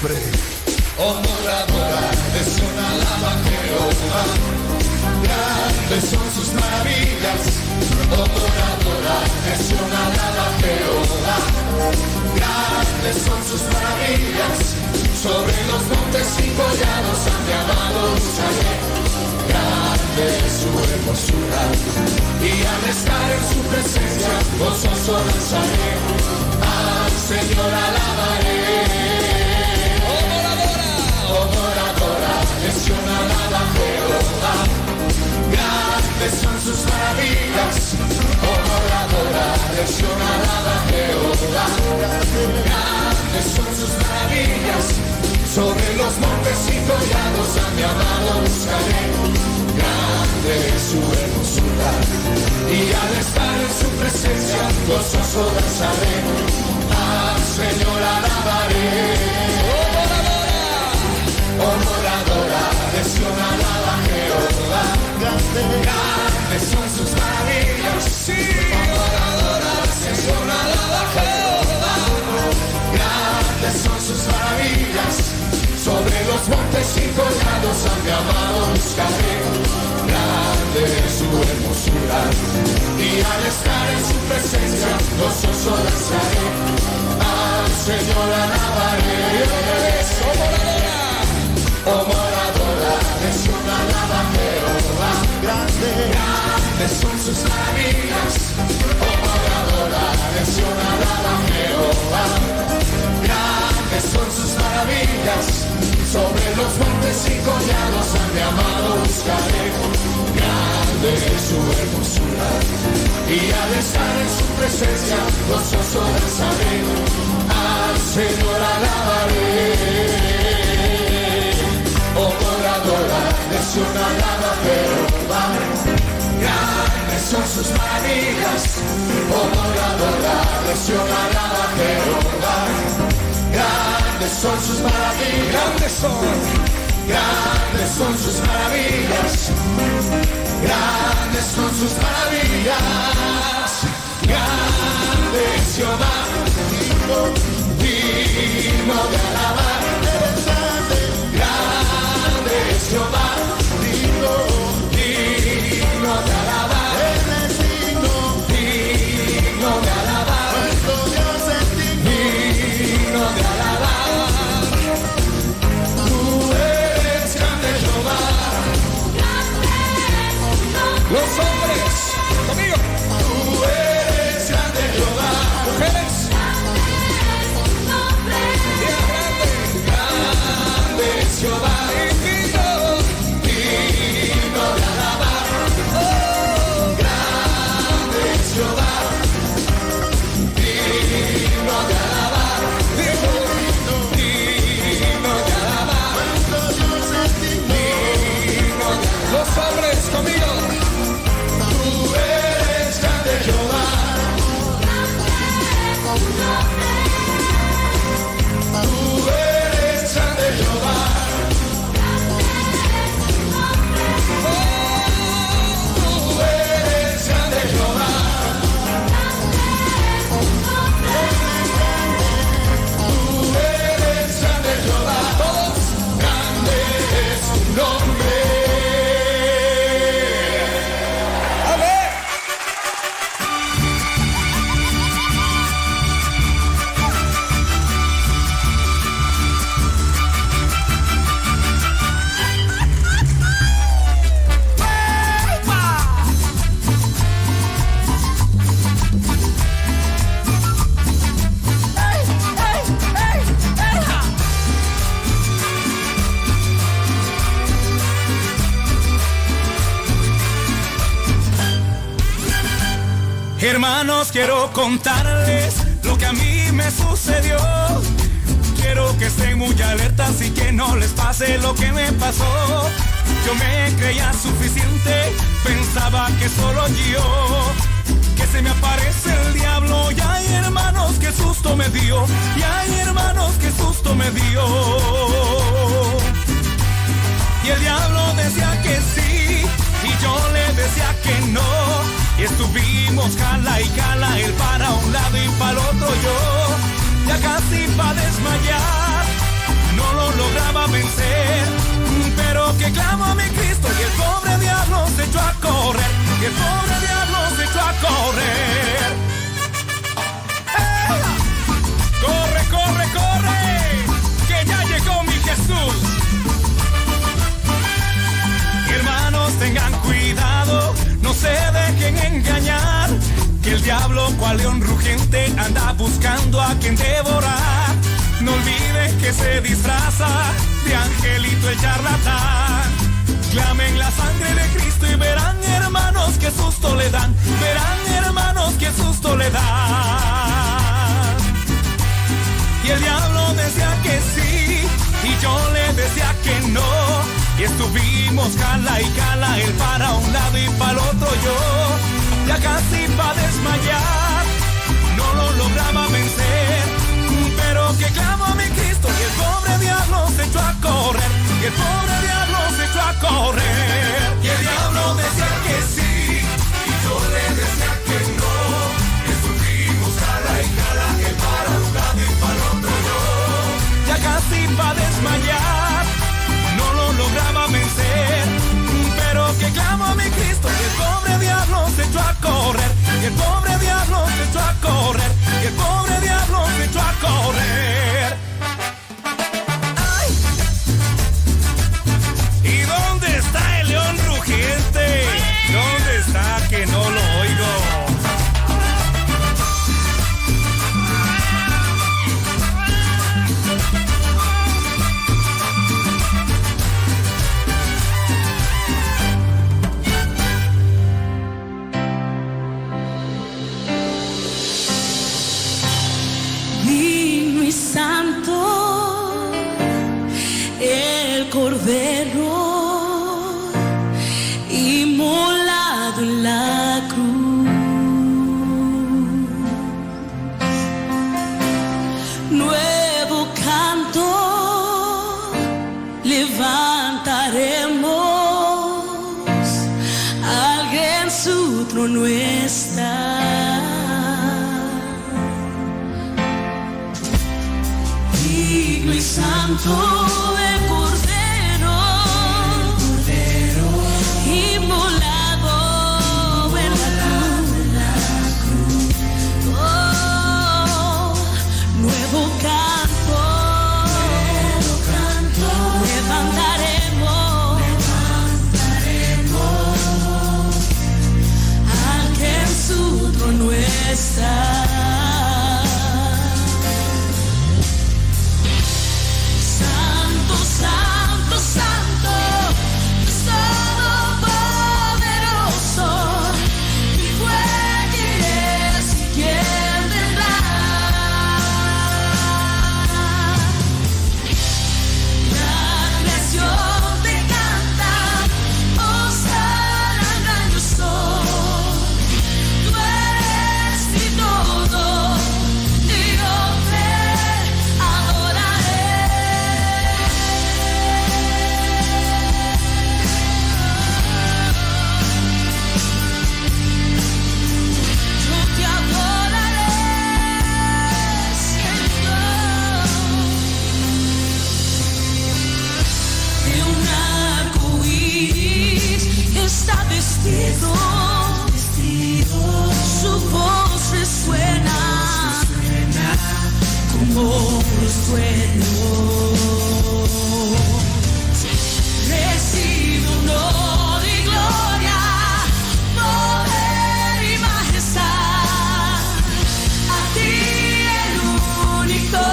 siempre. Oh, moradora, es una alaba Jehová. Grandes son sus maravillas. Oh, moradora, es una alaba Jehová. Grandes son sus maravillas. Sobre los montes y collados a mi amado buscaré. Grande es su hermosura, y al estar en su presencia gozoso danzaré, al Señor alabaré. Oh moradora, es una alaba Jehová. Grandes son sus maravillas. Oh moradora, es una alaba Jehová. Grandes son sus maravillas. Sobre los montes y collados a mi amado buscaré. Grande es su hermosura, y al estar en su presencia gozoso danzaré, al Señor alabaré. Oh moradora, es una alaba Jehová. Grandes son sus maravillas. Sí, oh moradora, es una alaba Jehová. Grandes son sus maravillas. Sobre los montes y collados a mi amado buscaré. Grande es su hermosura, y al estar en su presencia gozoso danzaré, al Señor alabaré. Oh moradora, es una alaba Jehová. Grandes son sus maravillas. Oh moradora, es una alaba Jehová. Grandes son sus maravillas. Sobre los montes y collados a mi amado buscaré. Grande es su hermosura, y al estar en su presencia gozoso danzaré, al Señor alabaré. Oh moradora, es una alaba Jehová. Grandes son sus maravillas. Oh moradora, es una alaba Jehová. Grandes son sus maravillas. Grandes son sus maravillas. Grandes son sus maravillas. Grande es Jehová, digno de alabar. Grande es Jehová, digno de alabar. Digno de alabar. Digno de alabar. Tú eres grande, Jehová. Los hombres, conmigo. Tú eres grande, Jehová. Mujeres. Grande es Jehová. Digno de alabar. Oh, grande es Jehová. Digno de alabar. Digno de alabar. Los hombres conmigo. Tú eres grande, Jehová. Tú eres grande, Jehová. Oh, tú eres grande, Jehová. Tú eres grande, Jehová. Todos, grande es tu nombre. Hermanos, quiero contarles lo que a mí me sucedió. Quiero que estén muy alertas y que no les pase lo que me pasó. Yo me creía suficiente, pensaba que solo yo, que se me aparece el diablo. Y ay, hermanos, qué susto me dio. Y ay, hermanos, qué susto me dio. Y el diablo decía que sí, y yo le decía que no. Y estuvimos jala y jala, él para un lado y para el otro yo, ya casi pa' desmayar. No diablo, cual león rugiente, anda buscando a quien devorar. No olvides que se disfraza de angelito el charlatán. Clamen la sangre de Cristo y verán, hermanos, que susto le dan. Verán, hermanos, que susto le dan. Y el diablo decía que sí, y yo le decía que no. Y estuvimos cala y cala, él para un lado y para el otro yo. Ya casi va a desmayar, no lo lograba vencer. Pero que clamo a mi Cristo y el pobre diablo se echó a correr. Y el pobre diablo se echó a correr. Y el diablo decía que sí, y yo le decía que no. Estuvimos cala y cala, él para un lado y para el otro yo. Ya casi va a desmayar, no lo lograba vencer. Pero que clamo a mi Cristo y el pobre diablo se echó a correr. Y el pobre diablo se echó a correr. Y el pobre diablo se echó a correr. ¡Ay! ¿Y dónde está el león rugiente? ¿Dónde está que no lo oigo? Santo, el Cordero inmolado en la cruz. Nuevo canto levantaremos, alguien su trono está. Digno y santo el Cordero, inmolado en la cruz. Oh, nuevo canto levantaremos, al que en su trono está. Santo, santo, Dios todopoderoso, ¿quién fue, quién es y quién vendrá? La creación te canta, hosana al gran yo soy. Tú eres mi todo, y yo te adoraré. Está vestido, su voz resuena como los truenos. Recibe honor y gloria, poder y majestad, a ti el único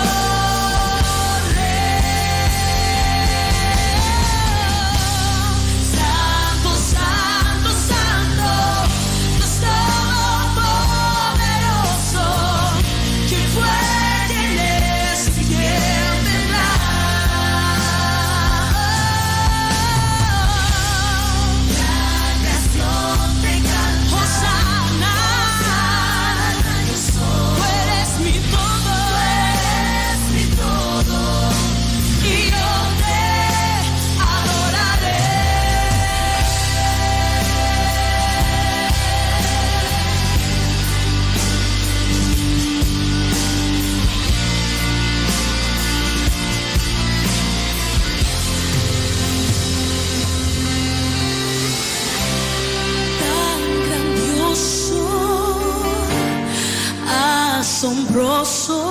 asombroso,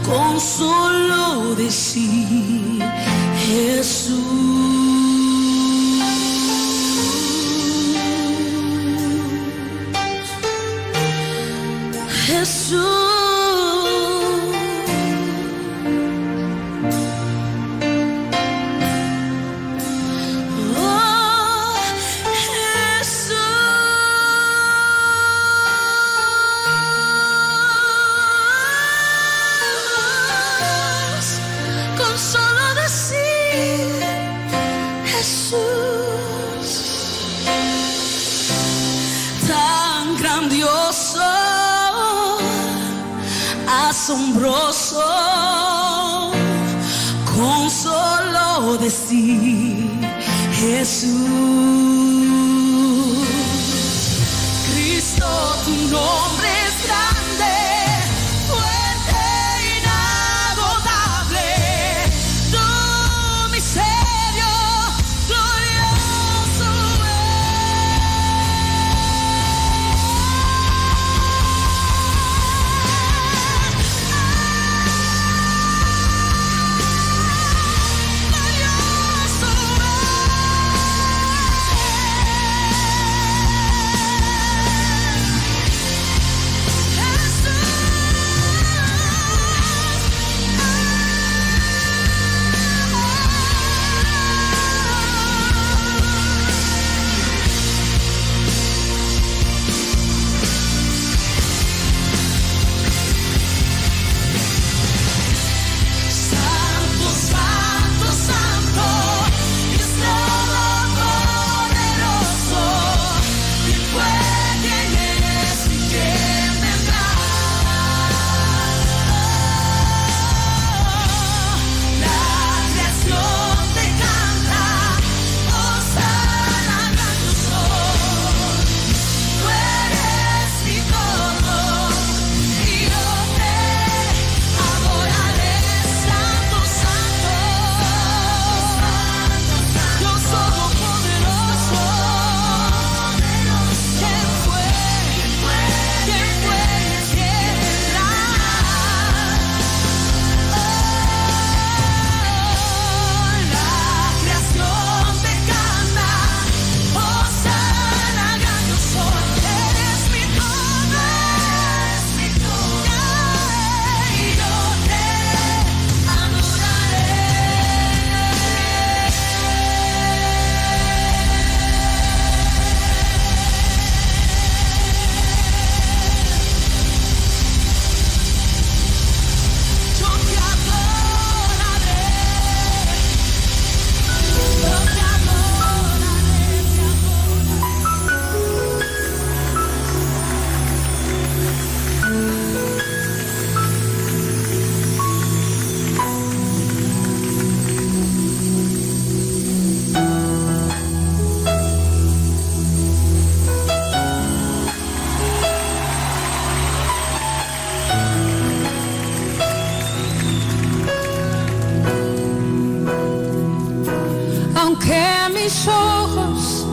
con solo decir Jesús. decir Jesús. Cristo, tu nombre es grande, fuerte, inagotable. Tu misterio glorioso mis ojos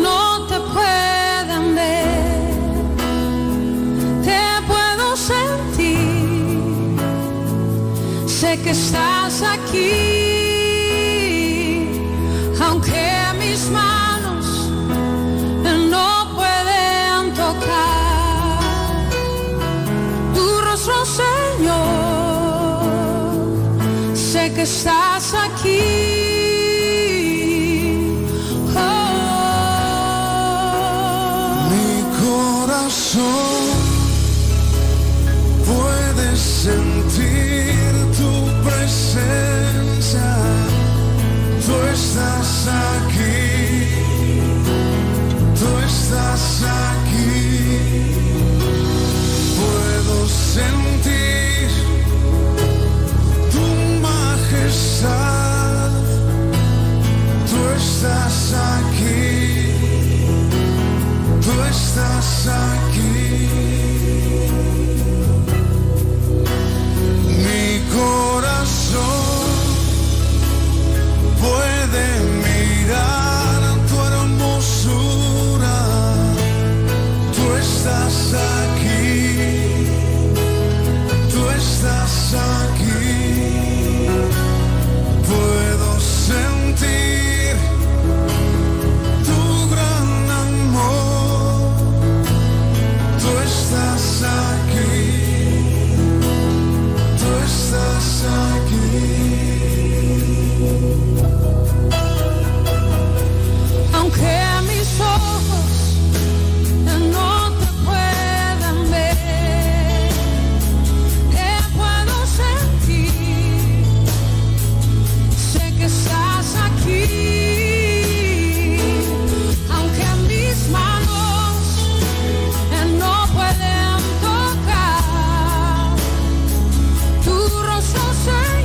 no te pueden ver, te puedo sentir, sé que estás aquí, aunque mis manos no pueden tocar tu rostro, Señor, sé que estás aquí. Puedes sentir tu presencia, tú estás aquí, tú estás aquí. Puedo sentir tu majestad, tú estás aquí, tú estás aquí. Mi corazón puede mirar tu hermosura, tú estás aquí, tú estás aquí. Puedo sentir tu gran amor, tú estás aquí, tú estás aquí. Aunque mis ojos no te puedan ver, te puedo sentir, sé que estás aquí, aunque mis manos no pueden tocar tu rostro, Señor.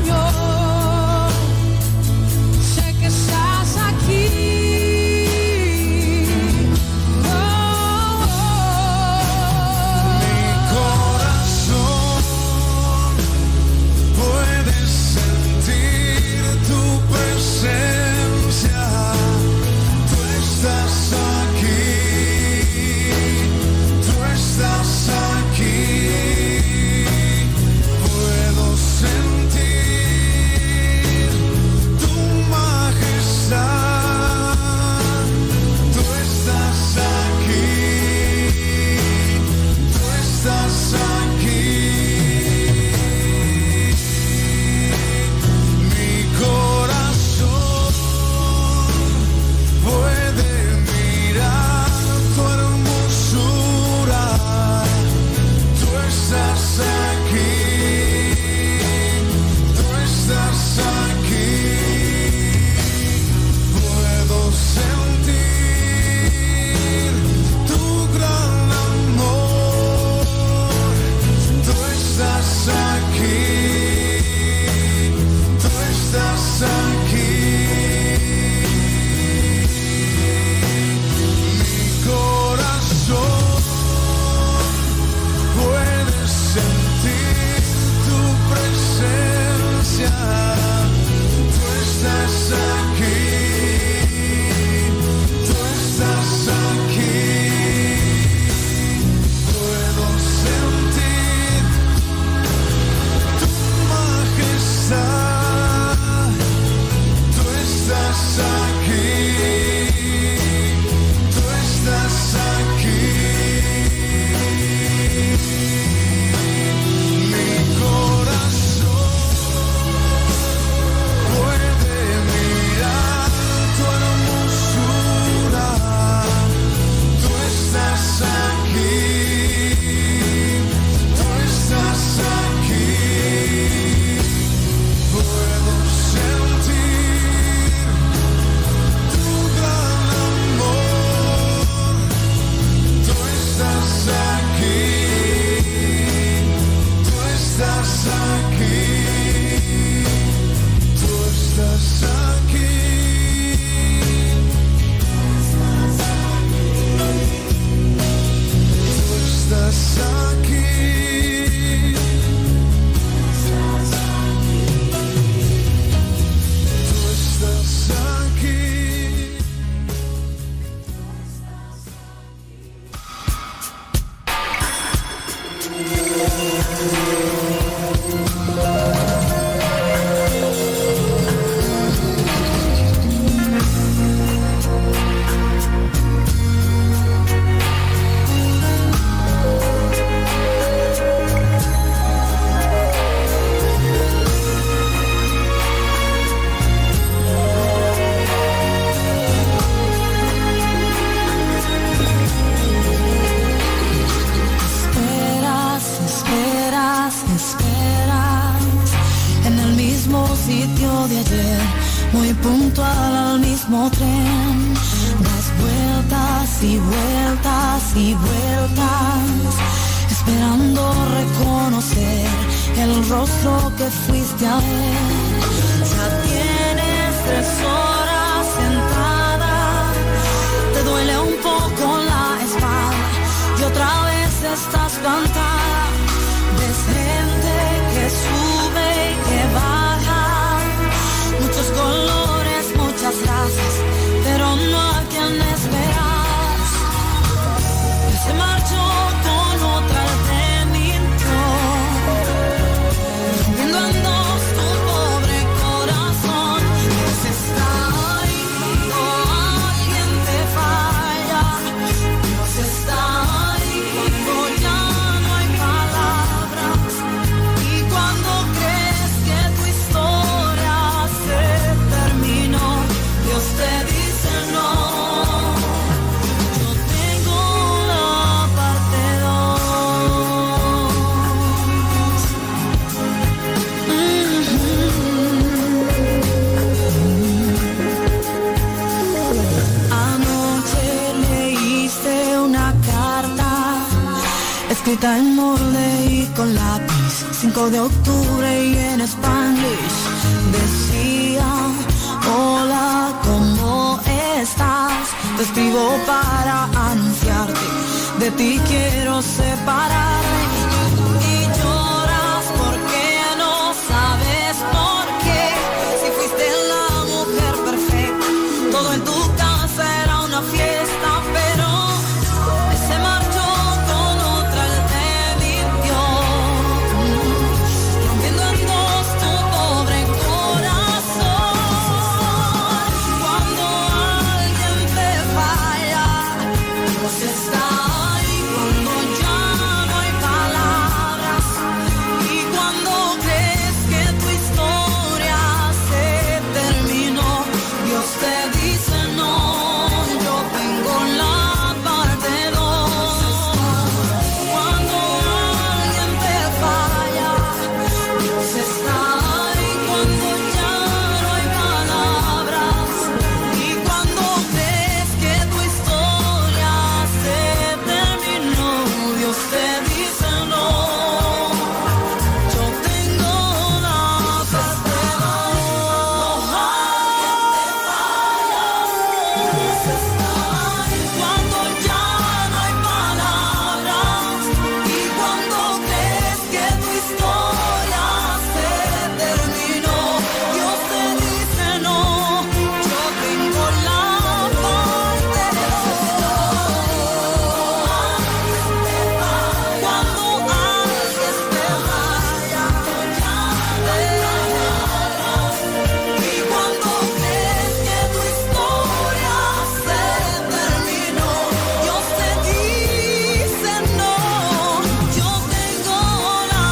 sitio de ayer, muy puntual al mismo tren. Das vueltas y vueltas y vueltas, esperando reconocer el rostro que fuiste a ver. Ya tienes 3 horas sentada, te duele un poco la espalda y otra vez estás plantada. Ves gente que sube y que baja, muchos colores, muchas razas, pero no a quien esperas. Él se marchó con otra, él te mintió, rompiendo en dos tu pobre corazón. Dios está ahí cuando alguien te falla, Dios está ahí cuando ya no hay palabras, y cuando crees que tu historia se terminó, Dios te dice no. Yo tengo la parte 2. Anoche leíste una carta escrita en molde y con lápiz, 5 de octubre y en Spanglish. Decía: hola, ¿cómo estás? Te escribo para anunciarte, de ti quiero separarme. Y lloras porque no sabes por qué. Si fuiste la mujer perfecta, todo en tu casa era una fiesta, pero él se marchó con otra, él te mintió, rompiendo en dos tu pobre corazón. Cuando alguien te falla, Dios está ahí cuando ya no hay palabras, y cuando crees que tu historia se terminó, Dios te dice no. Yo tengo la parte 2. Cuando alguien te falla, Dios está ahí cuando ya no hay palabras, y cuando crees que tu historia se terminó, Dios te dice no. Yo tengo la parte 2. Dios está ahí cuando ya no hay palabras, y cuando crees que tu historia se terminó, Dios te dice no. Yo tengo la parte 2. Cuando alguien te falla, y cuando crees que tu historia se terminó, Dios te dice no. Yo tengo la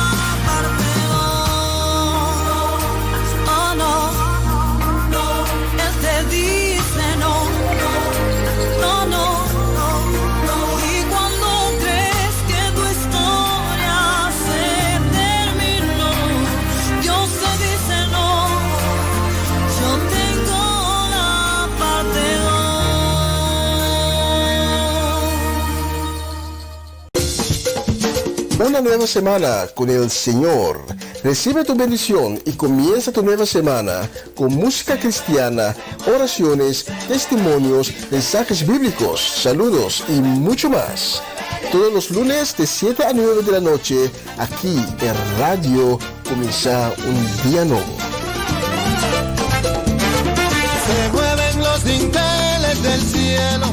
parte 2. Oh no, no, Él te dice no, no, no, no, no. Y cuando crees que tu historia se terminó, Dios te dice no. Yo tengo la parte 2. Una nueva semana con el Señor. Recibe tu bendición y comienza tu nueva semana con música cristiana, oraciones, testimonios, mensajes bíblicos, saludos y mucho más. Todos los lunes de 7 a 9 de la noche, aquí en Radio Comienza un Día Nuevo. Se mueven los dinteles del cielo.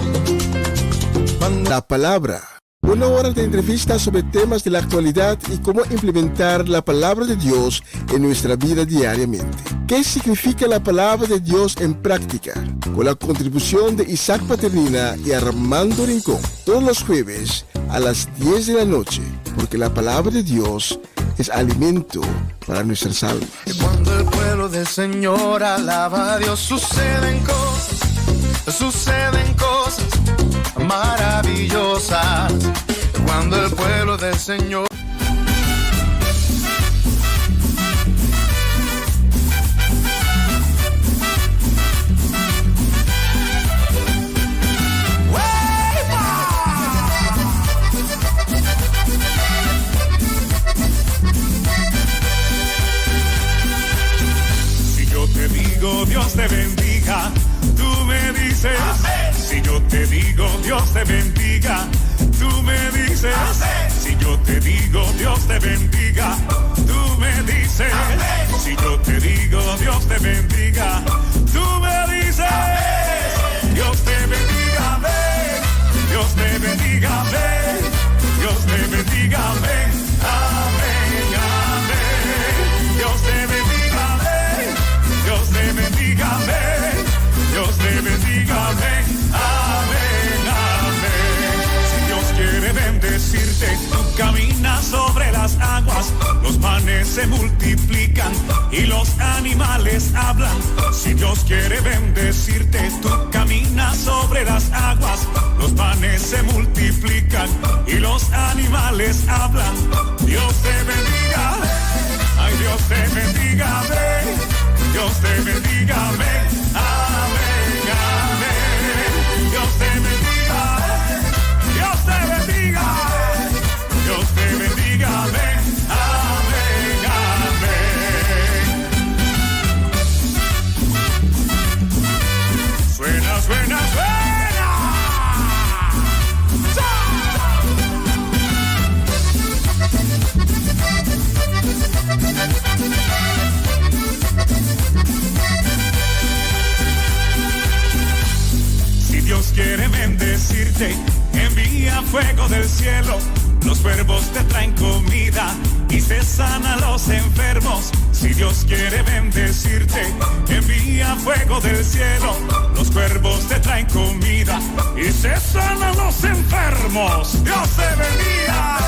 La palabra. Una hora de entrevistas sobre temas de la actualidad y cómo implementar la palabra de Dios en nuestra vida diariamente. ¿Qué significa la palabra de Dios en práctica? Con la contribución de Isaac Paternina y Armando Rincón. Todos los jueves a las 10 de la noche, porque la palabra de Dios es alimento para nuestras almas. Y cuando el pueblo del Señor alaba a Dios, suceden cosas maravillosas. Cuando el pueblo del Señor Dios te bendiga, tú me dices. Amén. Si yo te digo, Dios te bendiga, tú me dices. Amén. Si yo te digo, Dios te bendiga, tú me dices. Amén. Si yo te digo, Dios te bendiga, tú me dices. Amén. Dios te bendiga, amén. Dios te bendiga, amén. Dios te bendiga, amén. Amén, amén. Dios te bendiga, amén. Dios te bendiga, amén. Dios te bendiga, amén. Amén, amén. Si Dios quiere bendecirte, tú caminas sobre las aguas, los manes se multiplican y los animales hablan. Si Dios quiere bendecirte, tú caminas sobre las aguas, los panes se multiplican y los animales hablan. Dios te bendiga, ay Dios te bendiga, amén. Dios te bendiga, amén. Amén, amén. Dios te bendiga, Dios te bendiga, Dios te bendiga, amén. Amén, amén. Suena, suena, suena. Si Dios quiere bendecirte, envía fuego del cielo. Los cuervos te traen comida y se sanan los enfermos. Si Dios quiere bendecirte, envía fuego del cielo. Los cuervos te traen comida y se sanan los enfermos. Dios te bendiga,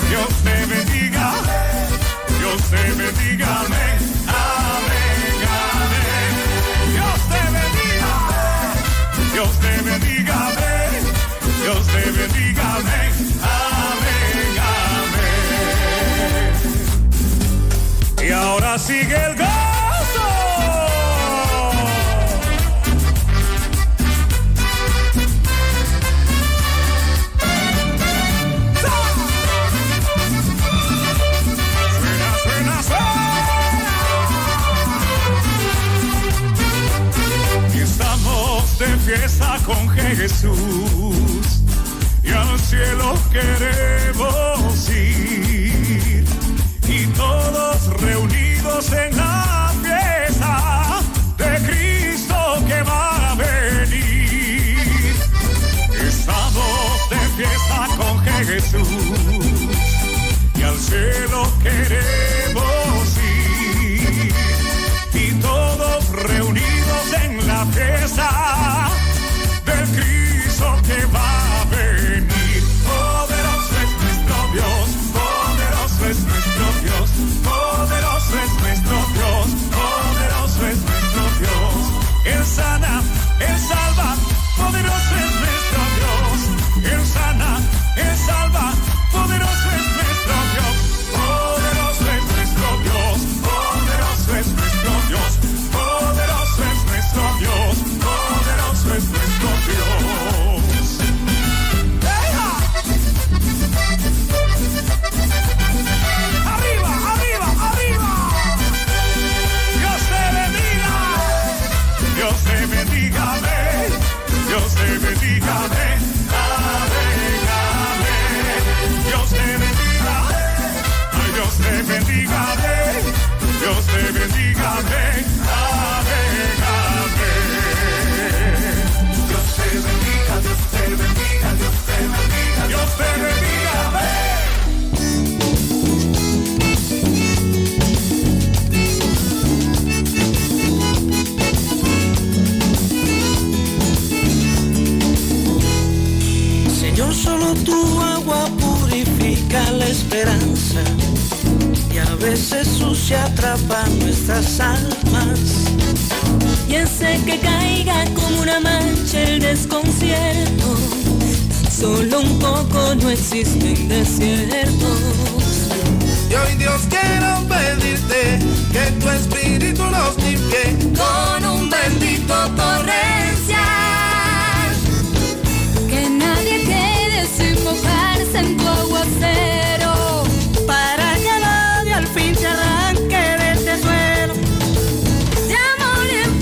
Dios te bendiga, Dios te bendiga, amén. Amén, amén. Dios te bendiga, Dios te bendiga, amén. Dios te bendiga, amén. Amén, amén. Y ahora sigue el gozo. Suena, suena, suena. Y estamos de fiesta con Jesús y al cielo queremos ir, y todos reunidos en la fiesta de Cristo que va a venir. Estamos de fiesta con Jesús y al cielo queremos ir, y todos reunidos en la fiesta del Cristo que va a venir. Poderoso es nuestro Dios, poderoso es nuestro Dios, poderoso es nuestro Dios, poderoso es nuestro Dios. Él sana, Él salva, poderoso es nuestro Dios. Él sana, Él salva, poderoso es nuestro Dios. Poderoso es nuestro Dios, poderoso es nuestro Dios, poderoso es nuestro Dios, poderoso es nuestro Dios. Arriba, arriba, arriba. Dios te bendiga, Dios te bendiga, amén. Dios te bendiga, amén. Amén, amén. Dios te bendiga, ay Dios te bendiga, amén. Dios te bendiga, amén. Amén, amén. Dios te bendiga, Dios te bendiga, Dios te bendiga, Dios te bendiga, amén. Señor, solo tu agua purifica la esperanza y a veces sucia atrapa nuestras almas. Y hace que caiga como una mancha el desconcierto. Solo un poco, no existen desiertos. Y hoy Dios quiero pedirte que tu espíritu nos limpie Con un bendito torrencial, que nadie quede sin mojarse en tu aguacero, para que el odio al fin se arranque de este suelo. de amor en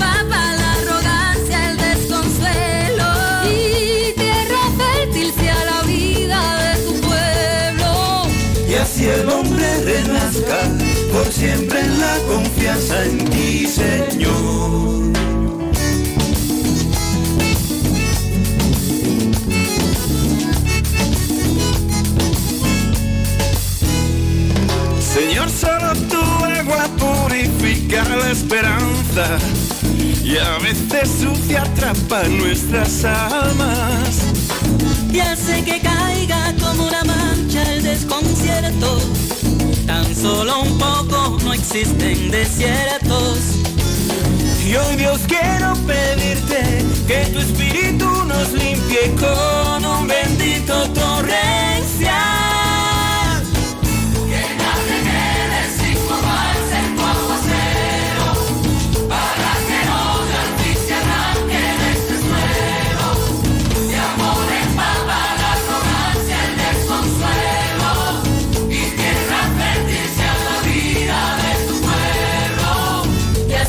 en ti, Señor. Señor, solo tu agua purifica la esperanza y a veces sucia atrapa nuestras almas y hace que caiga como una mancha el desconcierto. Tan solo un poco, no existen desiertos. Y hoy, Dios, quiero pedirte que tu espíritu nos limpie con un bendito torrencial.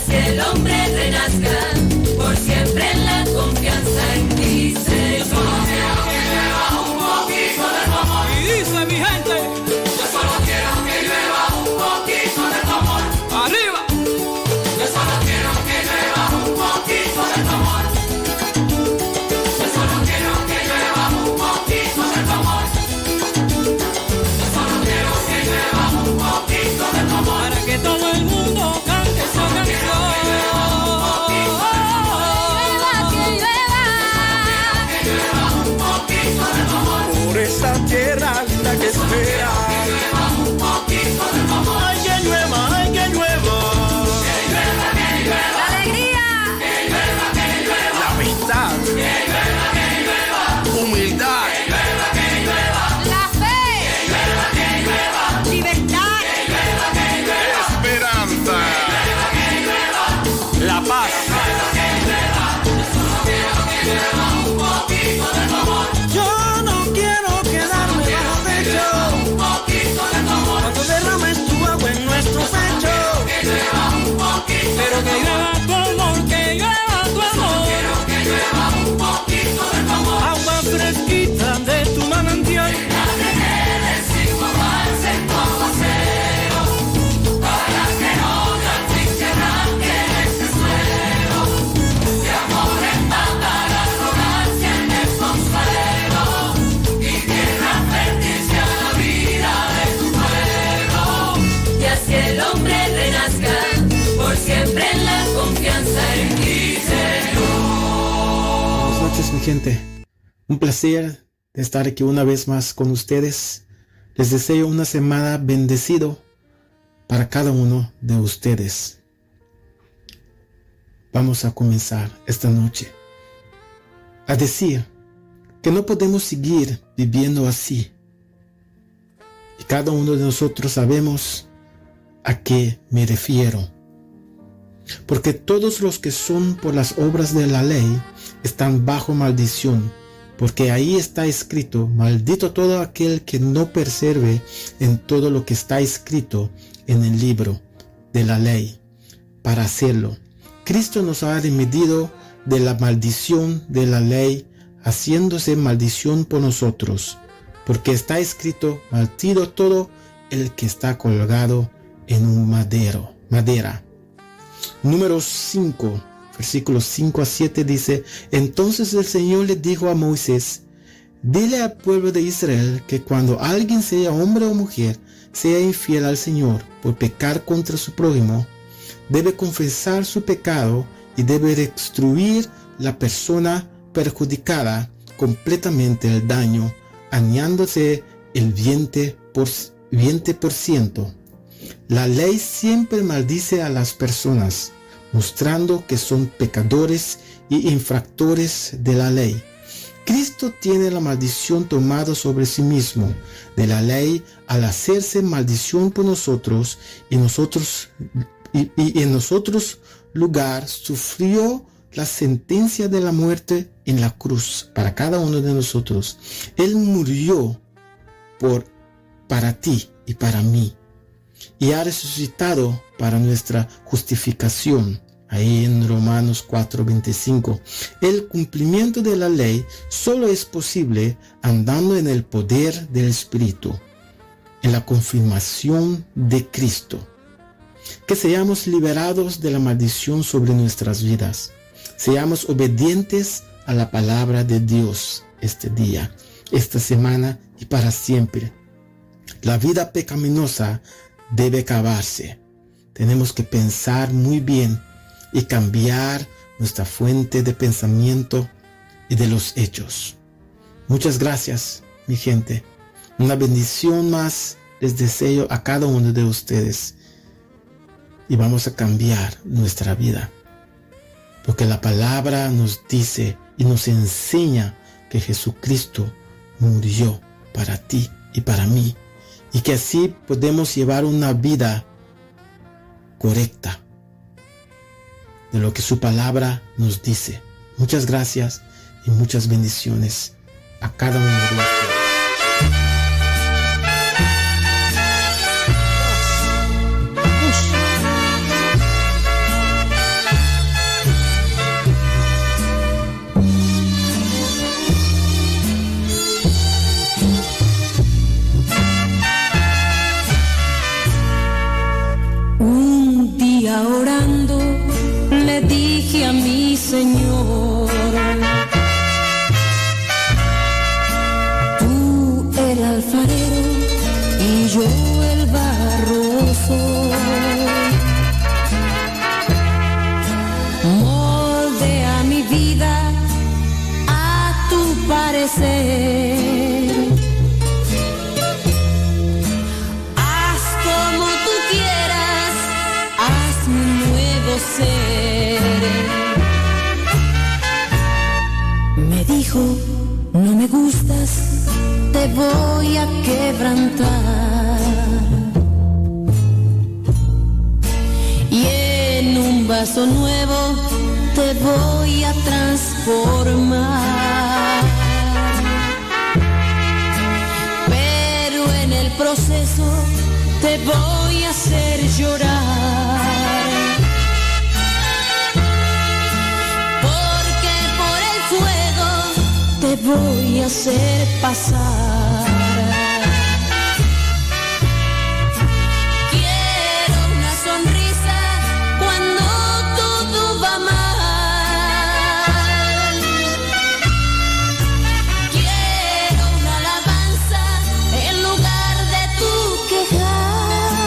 El hombre renazca por siempre en la confianza en ti, Señor. Yo solo quiero que llueva un poquito de tu amor. Y dice mi gente, yo solo quiero que llueva un poquito de tu amor. ¡Arriba! Yo solo quiero que llueva un poquito de tu amor. Yo solo quiero que llueva un poquito de tu amor. Yo solo quiero que llueva un poquito de tu amor. Para que todo el mundo cante esa canción. Esa tierra linda que espera. Ay, que llueva, ay, que llueva. La alegría. La amistad. Humildad. La fe. Libertad. Esperanza. La paz. Yo no quiero quedarme bajo techo. Cuando derrames tu agua en nuestro pecho. Pero que llueva tu amor, que llueva tu amor. Agua fresquita de tu manantial. Que el hombre renazca por siempre en la confianza en ti, Señor. Buenas noches, mi gente. Un placer de estar aquí una vez más con ustedes. Les deseo una semana bendecido para cada uno de ustedes. Vamos a comenzar esta noche a decir que no podemos seguir viviendo así. Y cada uno de nosotros sabemos a qué me refiero. Porque todos los que son por las obras de la ley están bajo maldición, porque ahí está escrito: maldito todo aquel que no persevere en todo lo que está escrito en el libro de la ley para hacerlo. Cristo nos ha redimido de la maldición de la ley, haciéndose maldición por nosotros, porque está escrito: maldito todo el que está colgado en un madera. Número 5, versículos 5 a 7 dice: entonces el Señor le dijo a Moisés: dile al pueblo de Israel que cuando alguien, sea hombre o mujer, sea infiel al Señor por pecar contra su prójimo, debe confesar su pecado y debe destruir la persona perjudicada completamente el daño, añadiéndose el 20%. La ley siempre maldice a las personas, mostrando que son pecadores y infractores de la ley. Cristo tiene la maldición tomada sobre sí mismo de la ley al hacerse maldición por nosotros, y en nosotros lugar sufrió la sentencia de la muerte en la cruz para cada uno de nosotros. Él murió para ti y para mí, y ha resucitado para nuestra justificación. Ahí en Romanos 4:25. El cumplimiento de la ley solo es posible andando en el poder del Espíritu, en la confirmación de Cristo. Que seamos liberados de la maldición sobre nuestras vidas. Seamos obedientes a la palabra de Dios este día, esta semana y para siempre. La vida pecaminosa debe acabarse. Tenemos que pensar muy bien y cambiar nuestra fuente de pensamiento y de los hechos. Muchas gracias, mi gente. Una bendición más les deseo a cada uno de ustedes. Y vamos a cambiar nuestra vida. Porque la palabra nos dice y nos enseña que Jesucristo murió para ti y para mí. Y que así podemos llevar una vida correcta de lo que su palabra nos dice. Muchas gracias y muchas bendiciones a cada uno de ustedes. Un día orando le dije a mi Señor, tú el alfarero y yo el barro soy. Moldea mi vida a tu parecer. Haz como tú quieras, haz mi nuevo ser. Me dijo, no me gustas, te voy a quebrantar. Y en un vaso nuevo te voy a transformar. Pero en el proceso te voy a hacer llorar. Porque por el fuego te voy a hacer pasar. Quiero una sonrisa cuando todo va mal. Quiero una alabanza en lugar de tu quejar.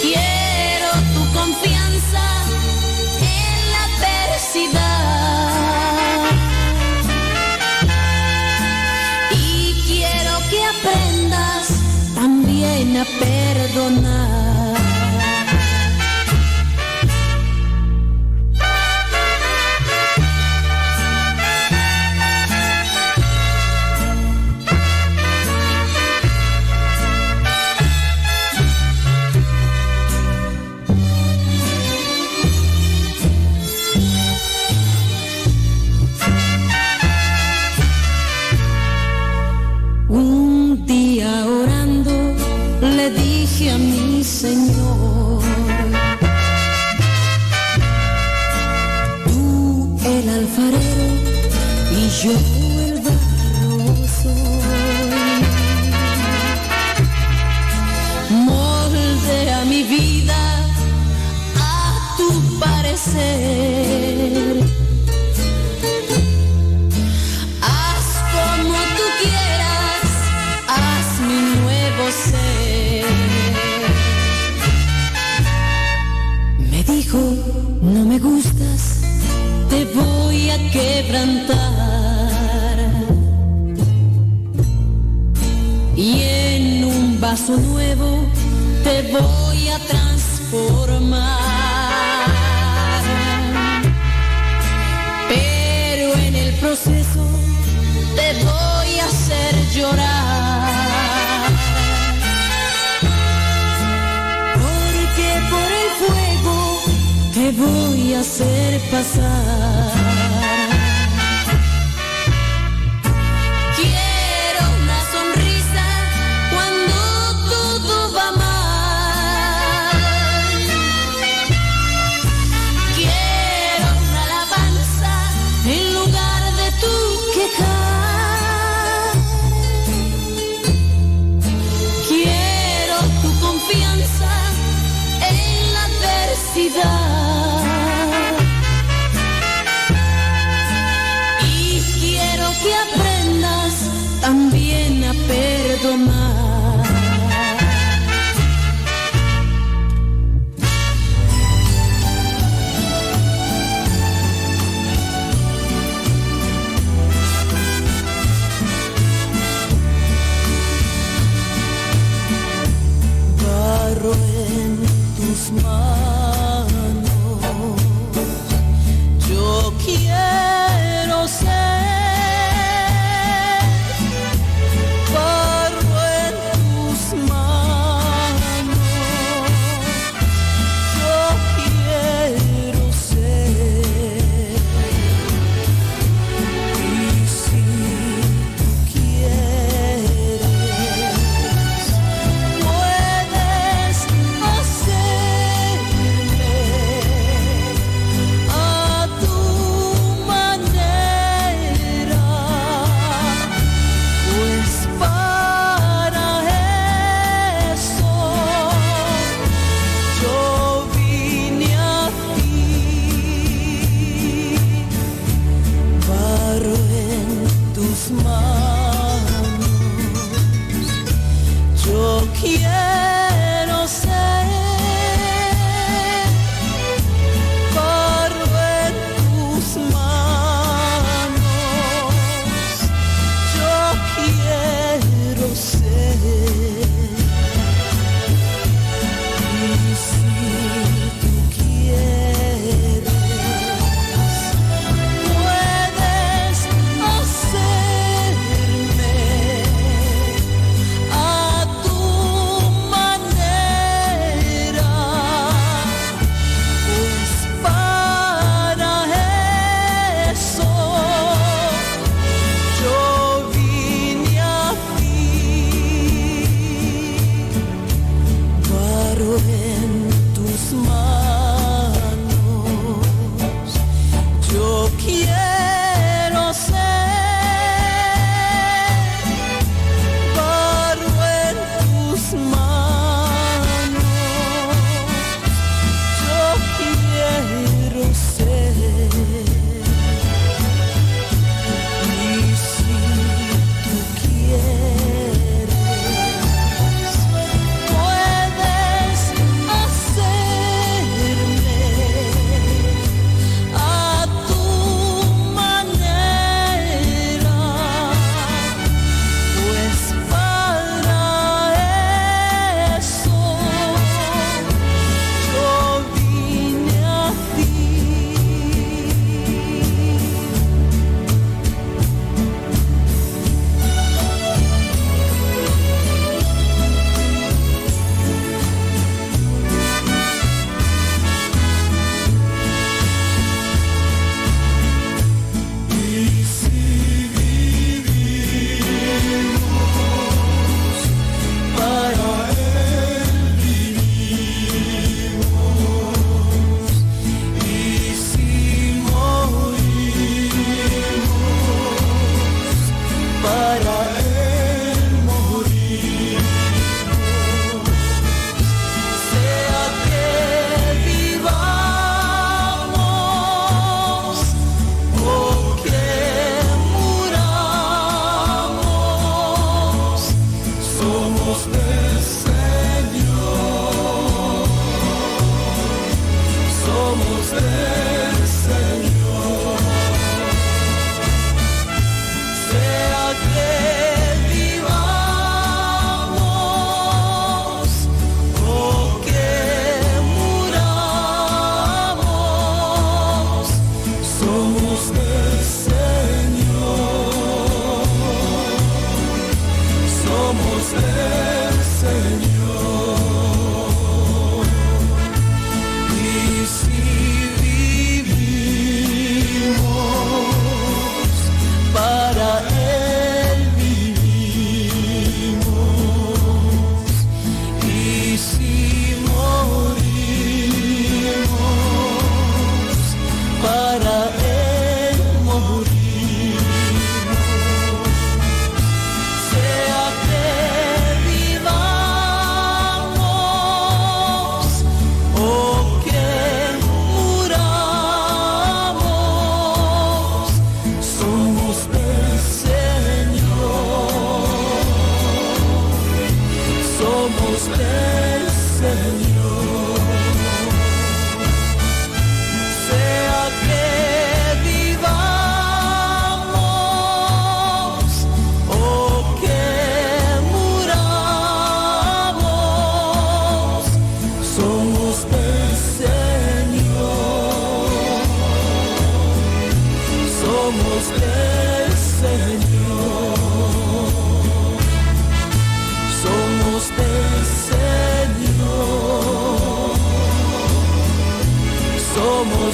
Quiero tu confianza en la adversidad. Y quiero que aprendas también a perdonar. Un día orando le dije a mi Señor, tú el alfarero y yo el barro soy. Moldea mi vida a tu parecer. Haz como tú quieras, haz mi nuevo ser. Me dijo, no me gustas, te voy a quebrantar. Y en un vaso nuevo te voy a transformar. Pero en el proceso te voy a hacer llorar. Porque por el fuego te voy a hacer pasar. Quiero una sonrisa cuando todo va mal. Quiero una alabanza en lugar de tu quejar. Quiero tu olvidar. Y quiero que aprendas también a perdonar. En tus manos yo quiero ser, barro en tus manos yo quiero ser. Y si tú quieres puedes hacerlo.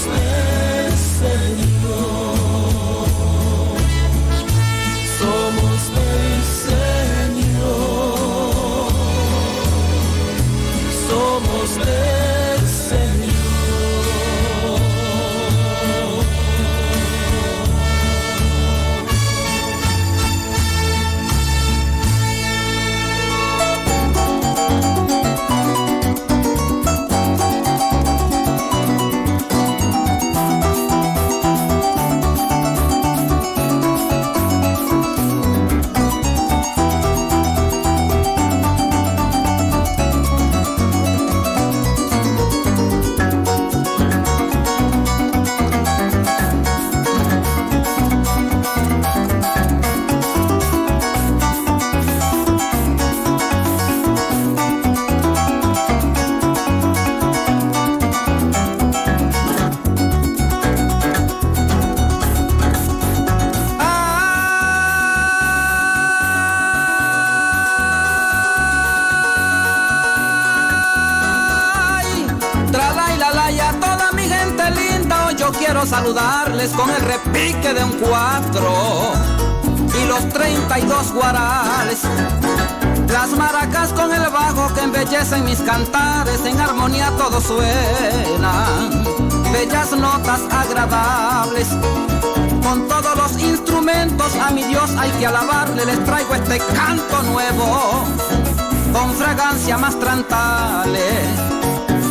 del Señor, somos del Señor, somos del Señor. Saludarles con el repique de un 4 y los 32 guarales, las maracas con el bajo que embellecen mis cantares, en armonía todo suena, bellas notas agradables. Con todos los instrumentos a mi Dios hay que alabarle, les traigo este canto nuevo con fragancia más trantale,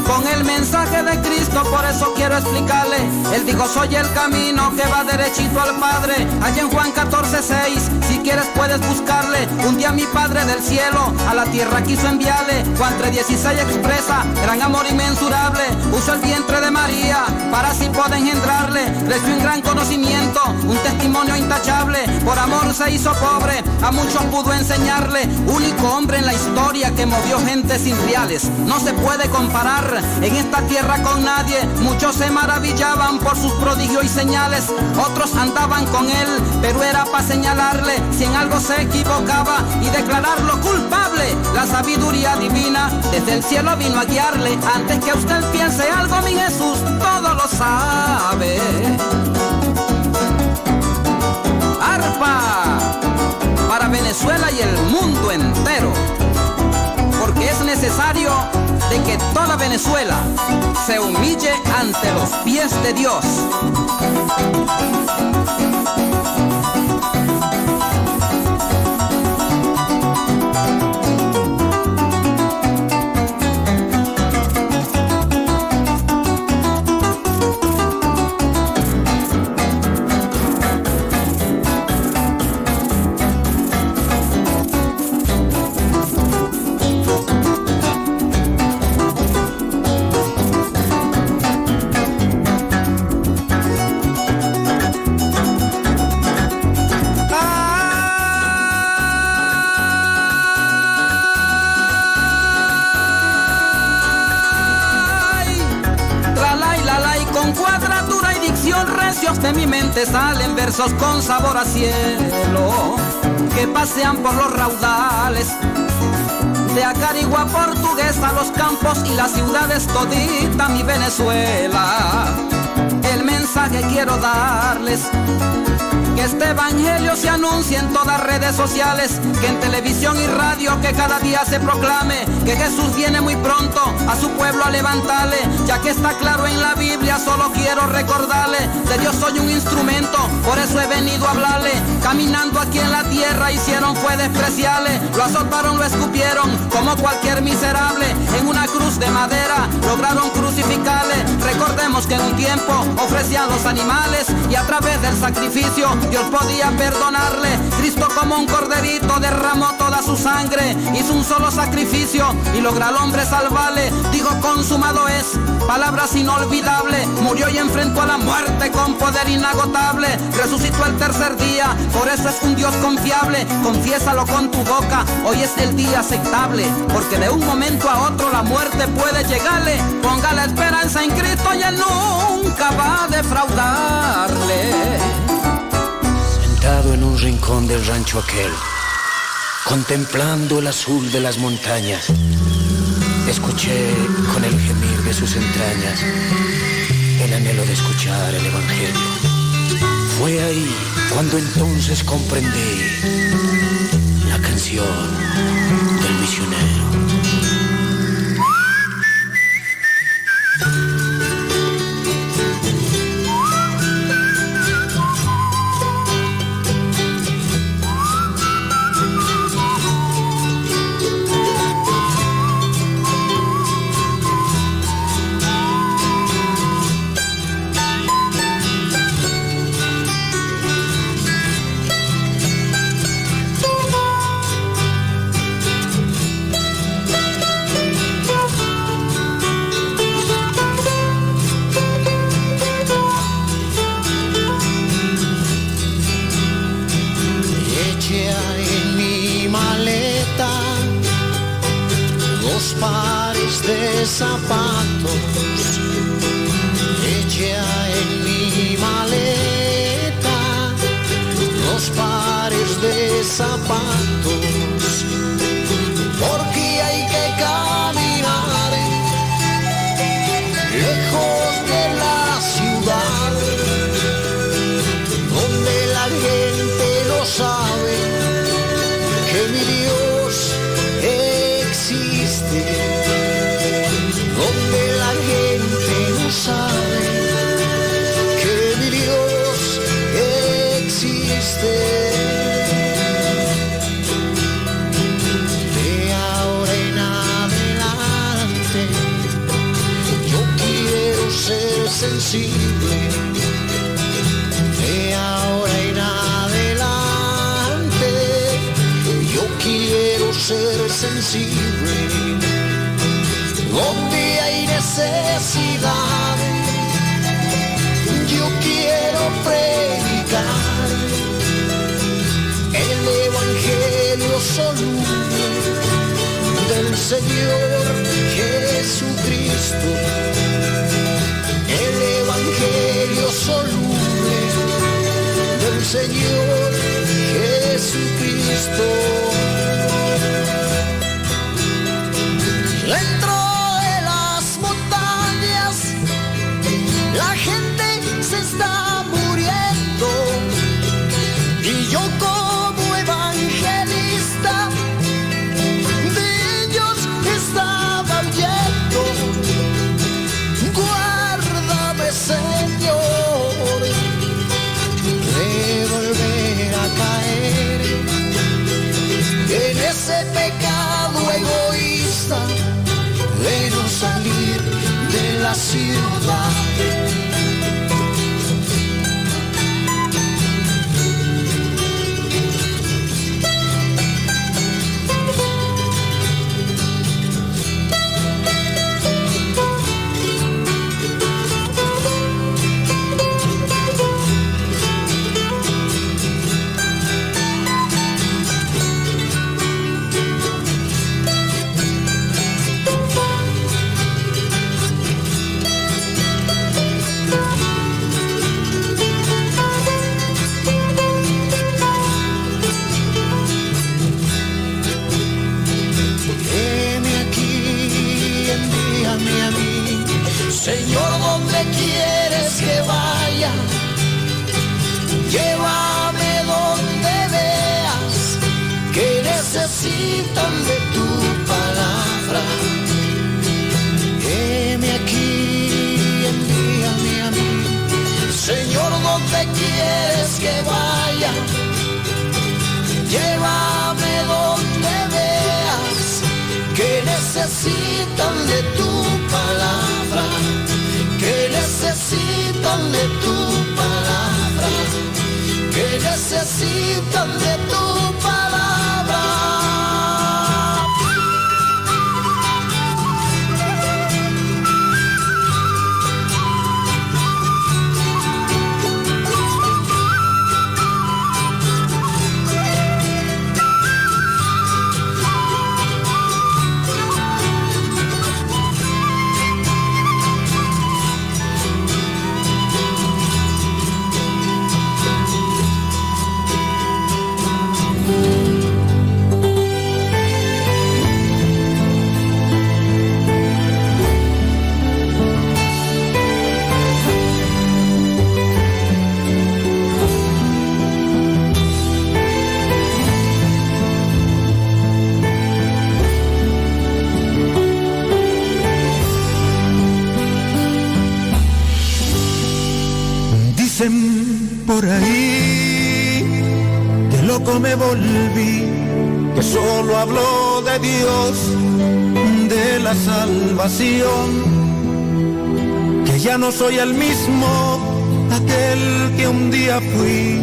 con el mensaje de Cristo, por eso quiero explicarle. Él dijo, soy el camino que va derechito al Padre. Allá en Juan 14:6, si quieres puedes buscarle. Un día mi Padre del cielo a la tierra quiso enviarle. Juan 3:16 expresa gran amor inmensurable. Usó el vientre de María para así poder engendrarle. Les dio un gran conocimiento, un testimonio intachable. Por amor se hizo pobre, a muchos pudo enseñarle. Único hombre en la historia que movió gentes irreales. No se puede comparar en esta tierra con nadie. Muchos se maravillaban por sus prodigios y señales, otros andaban con él, pero era para señalarle si en algo se equivocaba y declararlo culpable. La sabiduría divina desde el cielo vino a guiarle. Antes que usted piense algo, mi Jesús todo lo sabe. Arpa para Venezuela y el mundo entero, porque es necesario de que toda Venezuela se humille ante los pies de Dios. De mi mente salen versos con sabor a cielo que pasean por los raudales de Acarigua portuguesa, los campos y las ciudades, todita mi Venezuela. El mensaje quiero darles, que este evangelio se anuncie en todas redes sociales, que en televisión y radio que cada día se proclame que Jesús viene muy pronto a su pueblo a levantarle. Ya que está claro en la Biblia, solo quiero recordarle, de Dios soy un instrumento, por eso he venido a hablarle. Caminando aquí en la tierra hicieron fue despreciarle, lo azotaron, lo escupieron como cualquier miserable. En una cruz de madera lograron crucificarle. Recordemos que en un tiempo ofrecían los animales y a través del sacrificio Dios podía perdonarle. Cristo como un corderito derramó toda su sangre, hizo un solo sacrificio y logra al hombre salvarle. Dijo consumado es, palabras inolvidables. Murió y enfrentó a la muerte con poder inagotable. Resucitó el tercer día, por eso es un Dios confiable. Confiésalo con tu boca, hoy es el día aceptable, porque de un momento a otro la muerte puede llegarle. Ponga la esperanza en Cristo y Él nunca va a defraudarle. Sentado en un rincón del rancho aquel, contemplando el azul de las montañas, escuché con el gemir de sus entrañas el anhelo de escuchar el Evangelio. Fue ahí cuando entonces comprendí la canción del misionero. Zapatos, echa en mi maleta los pares de zapatos, porque hay que caminar lejos de la ciudad, donde la gente no sabe que mi Dios existe. Donde la gente no sabe que mi Dios existe. De ahora en adelante yo quiero ser sensible. De ahora en adelante yo quiero ser sensible. Donde hay necesidad, yo quiero predicar el Evangelio soluble del Señor Jesucristo. El Evangelio soluble del Señor Jesucristo. Dentro la gente se está muriendo y yo como evangelista de ellos estaba huyendo. Guárdame, Señor, de volver a caer en ese pecado egoísta de no salir de la ciudad. Señor, ¿dónde quieres que vaya? Llévame donde veas que necesitan de tu palabra. Heme aquí, envíame a mí. Señor, ¿dónde quieres que vaya? Llévame donde veas que necesitan de tu palabra, que necesitan Dicen por ahí que loco me volví, que solo hablo de Dios, de la salvación, que ya no soy el mismo, aquel que un día fui,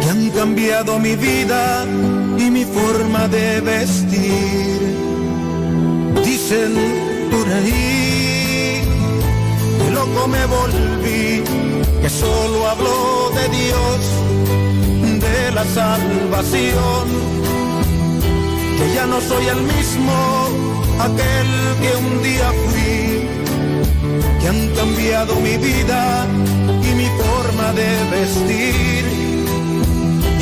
que han cambiado mi vida y mi forma de vestir. Dicen por ahí que loco me volví, que solo hablo de Dios, de la salvación, que ya no soy el mismo, aquel que un día fui, que han cambiado mi vida y mi forma de vestir.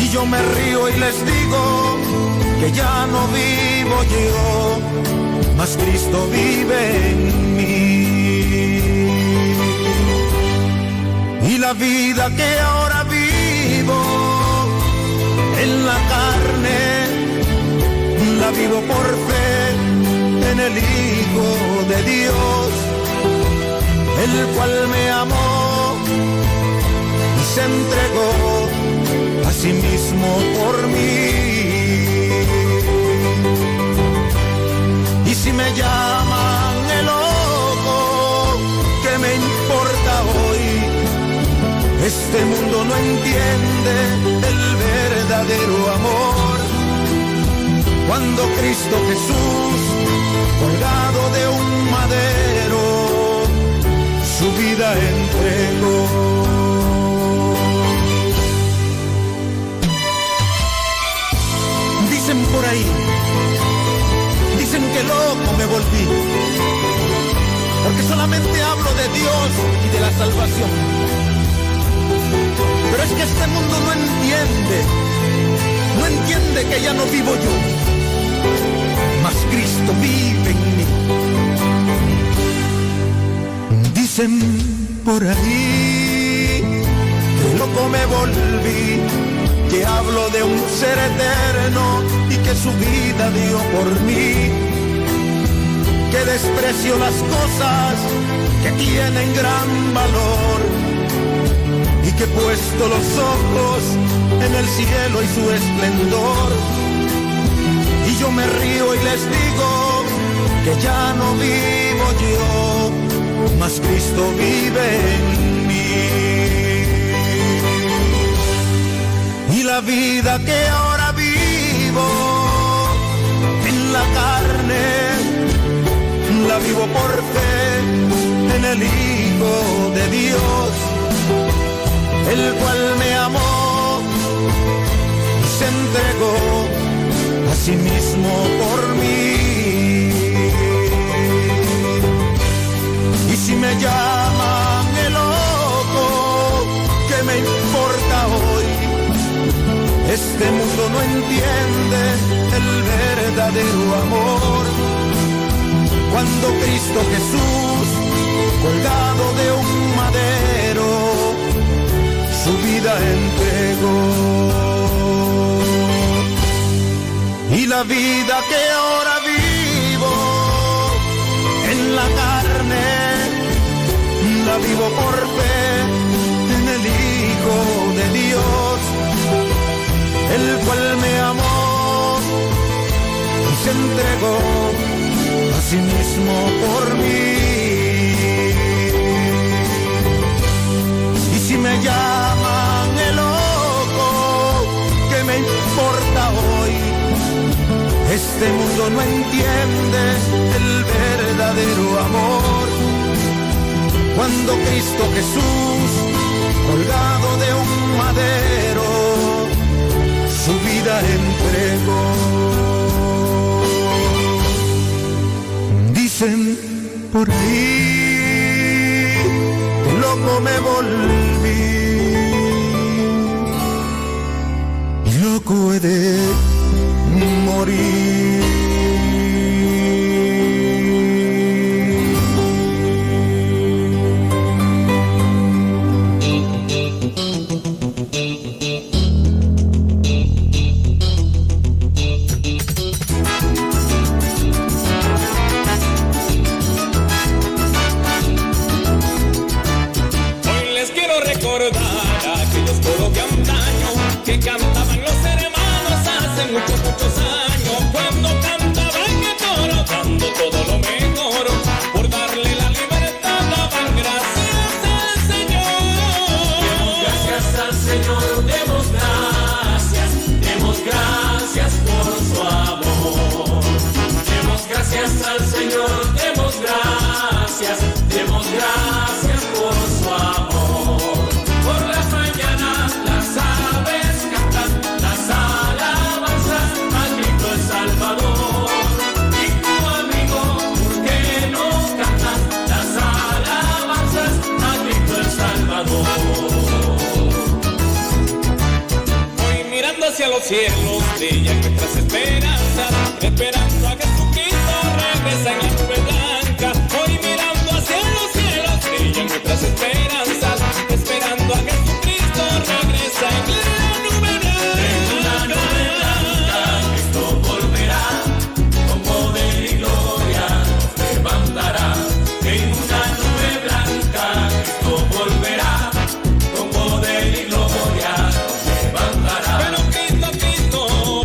Y yo me río y les digo que ya no vivo yo, mas Cristo vive en mí. Y la vida que ahora vivo en la carne, la vivo por fe en el Hijo de Dios, el cual me amó y se entregó a sí mismo por mí. Y si me llaman el loco, ¿qué me importa hoy? Este mundo no entiende el verdadero amor. Cuando Cristo Jesús, colgado de un madero, su vida entregó. Dicen por ahí, dicen que loco me volví, porque solamente hablo de Dios y de la salvación. Pero es que este mundo no entiende que ya no vivo yo, mas Cristo vive en mí. Dicen por ahí que loco me volví, que hablo de un ser eterno y que su vida dio por mí, que desprecio las cosas que tienen gran valor y que he puesto los ojos en el cielo y su esplendor. Y yo me río y les digo que ya no vivo yo, mas Cristo vive en mí. Y la vida que ahora vivo en la carne, la vivo por fe en el Hijo de Dios, el cual me amó y se entregó a sí mismo por mí. Y si me llaman el loco, ¿qué me importa hoy? Este mundo no entiende el verdadero amor. Cuando Cristo Jesús, colgado de un madero, su vida entregó. Y la vida que ahora vivo en la carne, la vivo por fe en el Hijo de Dios, el cual me amó y se entregó a sí mismo por mí. Y si me llaman el loco, ¿qué me importa hoy? Este mundo no entiende el verdadero amor. Cuando Cristo Jesús, colgado de un madero, su vida entregó. Dicen por ahí que loco me volví, y loco he de morir. Hoy les quiero recordar hacia los cielos, brillan nuestras esperanzas, esperando a Jesucristo regresa en la nube blanca. Hoy mirando hacia los cielos, brillan nuestras esperanzas, esperando a Jesucristo regresa en la nube blanca. En una nube blanca Cristo volverá, con poder y gloria nos levantará. En una nube blanca Cristo volverá, con poder y gloria nos levantará. Pero Cristo, Cristo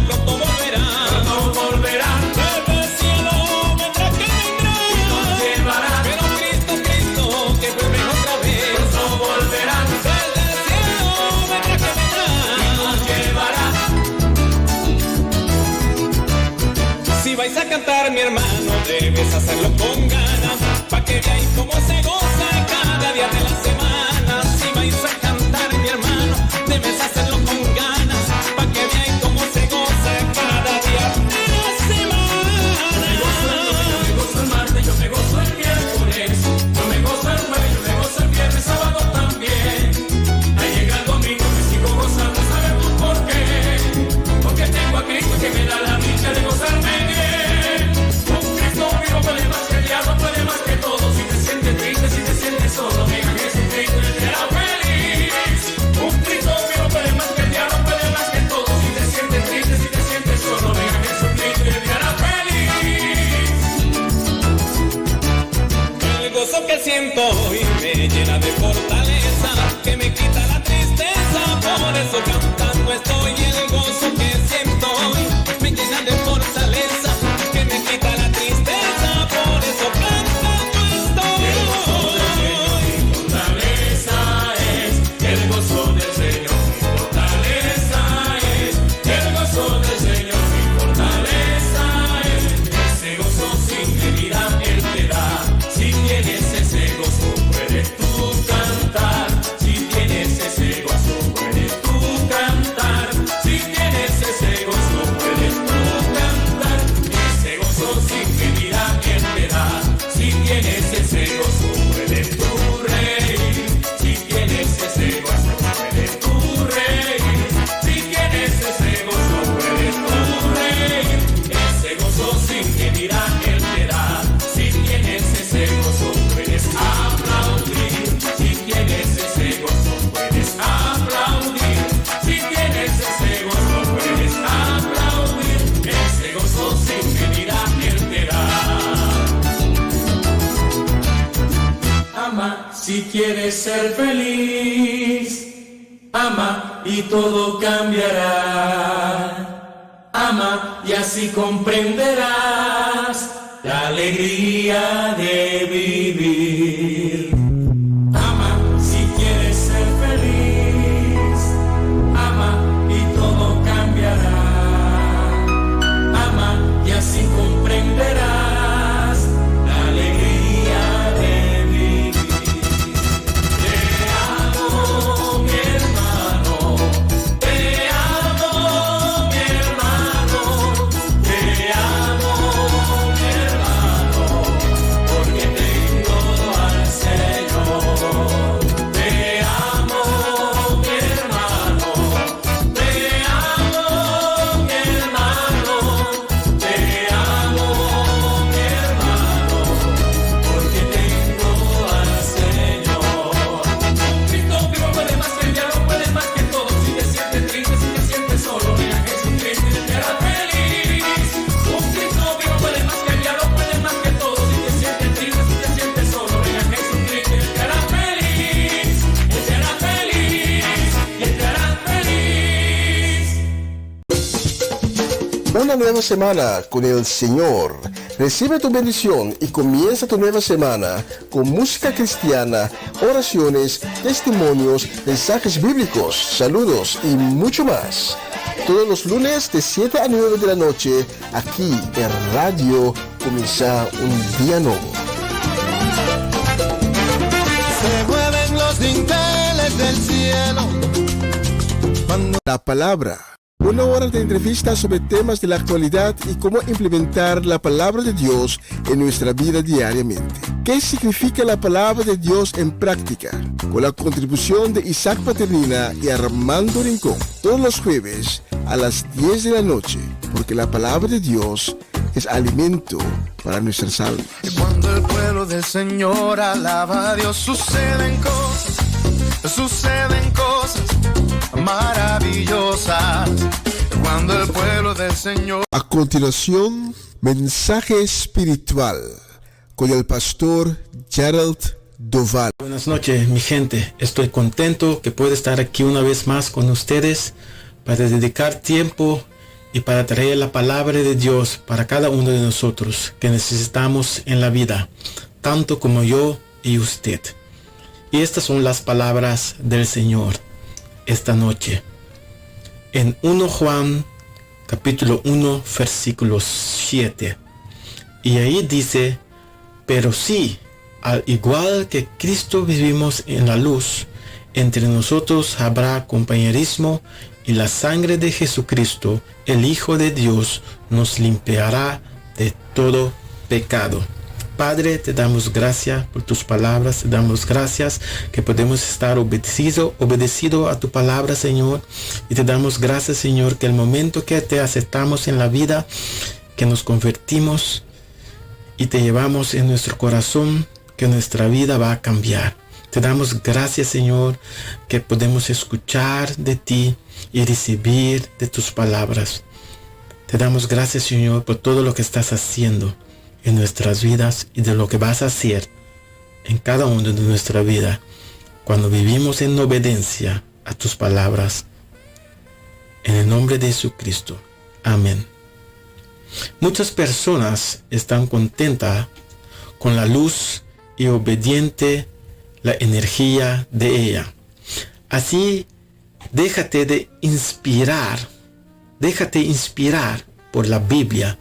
pronto volverá, pronto volverá. Desde el cielo vendrá que vendrá y nos llevará. Pero Cristo, Cristo que vuelve otra vez, pronto volverá. Desde el cielo vendrá que vendrá y nos llevará. Si vais a cantar, mi hermano, debes hacerlo con ganas, pa' que veáis cómo se goza cada día de la semana. Si vais a cantar, mi hermano, debes hacerlo con ganas, pa' que veáis cómo se goza cada día de la semana. Yo me gozo el martes, yo me gozo el miércoles, yo me gozo el jueves, yo me gozo el viernes, sábado también. Ahí llega el domingo, me sigo gozando, ¿sabes tú por qué? Porque tengo a Cristo que me da la dicha de gozarme bien. Un Cristo vivo puede más que el diablo, puede más que todo. Si te sientes triste, si te sientes solo, venga Jesucristo y te hará feliz. Un Cristo vivo puede más que el diablo, puede más que todo. Si te sientes triste, si te sientes solo, venga Jesucristo y te hará feliz. El gozo que siento hoy me llena de fortaleza, que me quita la tristeza, por eso cantando estoy. El gozo que siento hoy me llena de fortaleza, que me quita la tristeza, por eso cantando estoy. El gozo del Señor mi fortaleza es, el gozo del Señor mi fortaleza es, el gozo del Señor mi fortaleza es, ese gozo sin medida Él te da. Si tienes ese gozo puedes tú cantar, si tienes ese gozo puedes tú cantar, si tienes ese gozo puedes tú cantar, ese gozo sin medida Él te da. Si tienes ese gozo puedes tú reír, si tienes ese gozo puedes tú reír, si tienes ese gozo puedes tú reír, ese gozo sin medida Él te da. Si tienes ese gozo puedes aplaudir, si tienes ese gozo puedes aplaudir, si tienes ese gozo puedes aplaudir, ese gozo sin medida Él te da. Ama si quieres ser feliz, ama y todo cambiará. Ama y así comprenderás la alegría de vivir. Ama si quieres ser feliz, ama y todo cambiará. Ama y así comprenderás la alegría de vivir. Te amo, mi hermano, te amo, mi hermano, te amo, mi hermano, porque tengo al Señor. Te amo, mi hermano, te amo, mi hermano, te amo, mi hermano, porque tengo al Señor. Cristo vivo puede más que el diablo, puede más que todo. Si te sientes triste, si te sientes solo, ven a Jesucristo y te hará feliz. Un Cristo vivo puede más que el diablo, puede más que todo. Si te sientes triste, si te sientes solo, ven a Jesucristo y te hará feliz. Él te hará feliz, Él te hará feliz. Una nueva semana con el Señor. Recibe tu bendición y comienza tu nueva semana con música cristiana, oraciones, testimonios, mensajes bíblicos, saludos y mucho más. Todos los lunes de 7 a 9 de la noche, aquí en Radio Comienza un Día Nuevo. Se mueven los dinteles del cielo. La palabra. Una hora de entrevista sobre temas de la actualidad y cómo implementar la palabra de Dios en nuestra vida diariamente. ¿Qué significa la palabra de Dios en práctica? Con la contribución de Isaac Paternina y Armando Rincón. Todos los jueves a las 10 de la noche, porque la palabra de Dios es alimento para nuestras almas. Y cuando el pueblo del Señor alaba a Dios, suceden cosas maravillosas. Cuando el pueblo del Señor... A continuación, mensaje espiritual con el pastor Gerald Doval. Buenas noches, mi gente. Estoy contento que pueda estar aquí una vez más con ustedes para dedicar tiempo y para traer la palabra de Dios para cada uno de nosotros que necesitamos en la vida, tanto como yo y usted. Y estas son las palabras del Señor esta noche. En 1 Juan capítulo 1 versículo 7. Y ahí dice: pero sí, al igual que Cristo vivimos en la luz, entre nosotros habrá compañerismo, y la sangre de Jesucristo, el Hijo de Dios, nos limpiará de todo pecado. Padre, te damos gracias por tus palabras, te damos gracias que podemos estar obedecido a tu palabra, Señor, y te damos gracias, Señor, que el momento que te aceptamos en la vida, que nos convertimos y te llevamos en nuestro corazón, que nuestra vida va a cambiar. Te damos gracias, Señor, que podemos escuchar de ti y recibir de tus palabras. Te damos gracias, Señor, por todo lo que estás haciendo en nuestras vidas y de lo que vas a hacer en cada uno de nuestra vida cuando vivimos en obediencia a tus palabras. En el nombre de Jesucristo. Amén. Muchas personas están contentas con la luz y obediente la energía de ella. Así, déjate inspirar por la Biblia,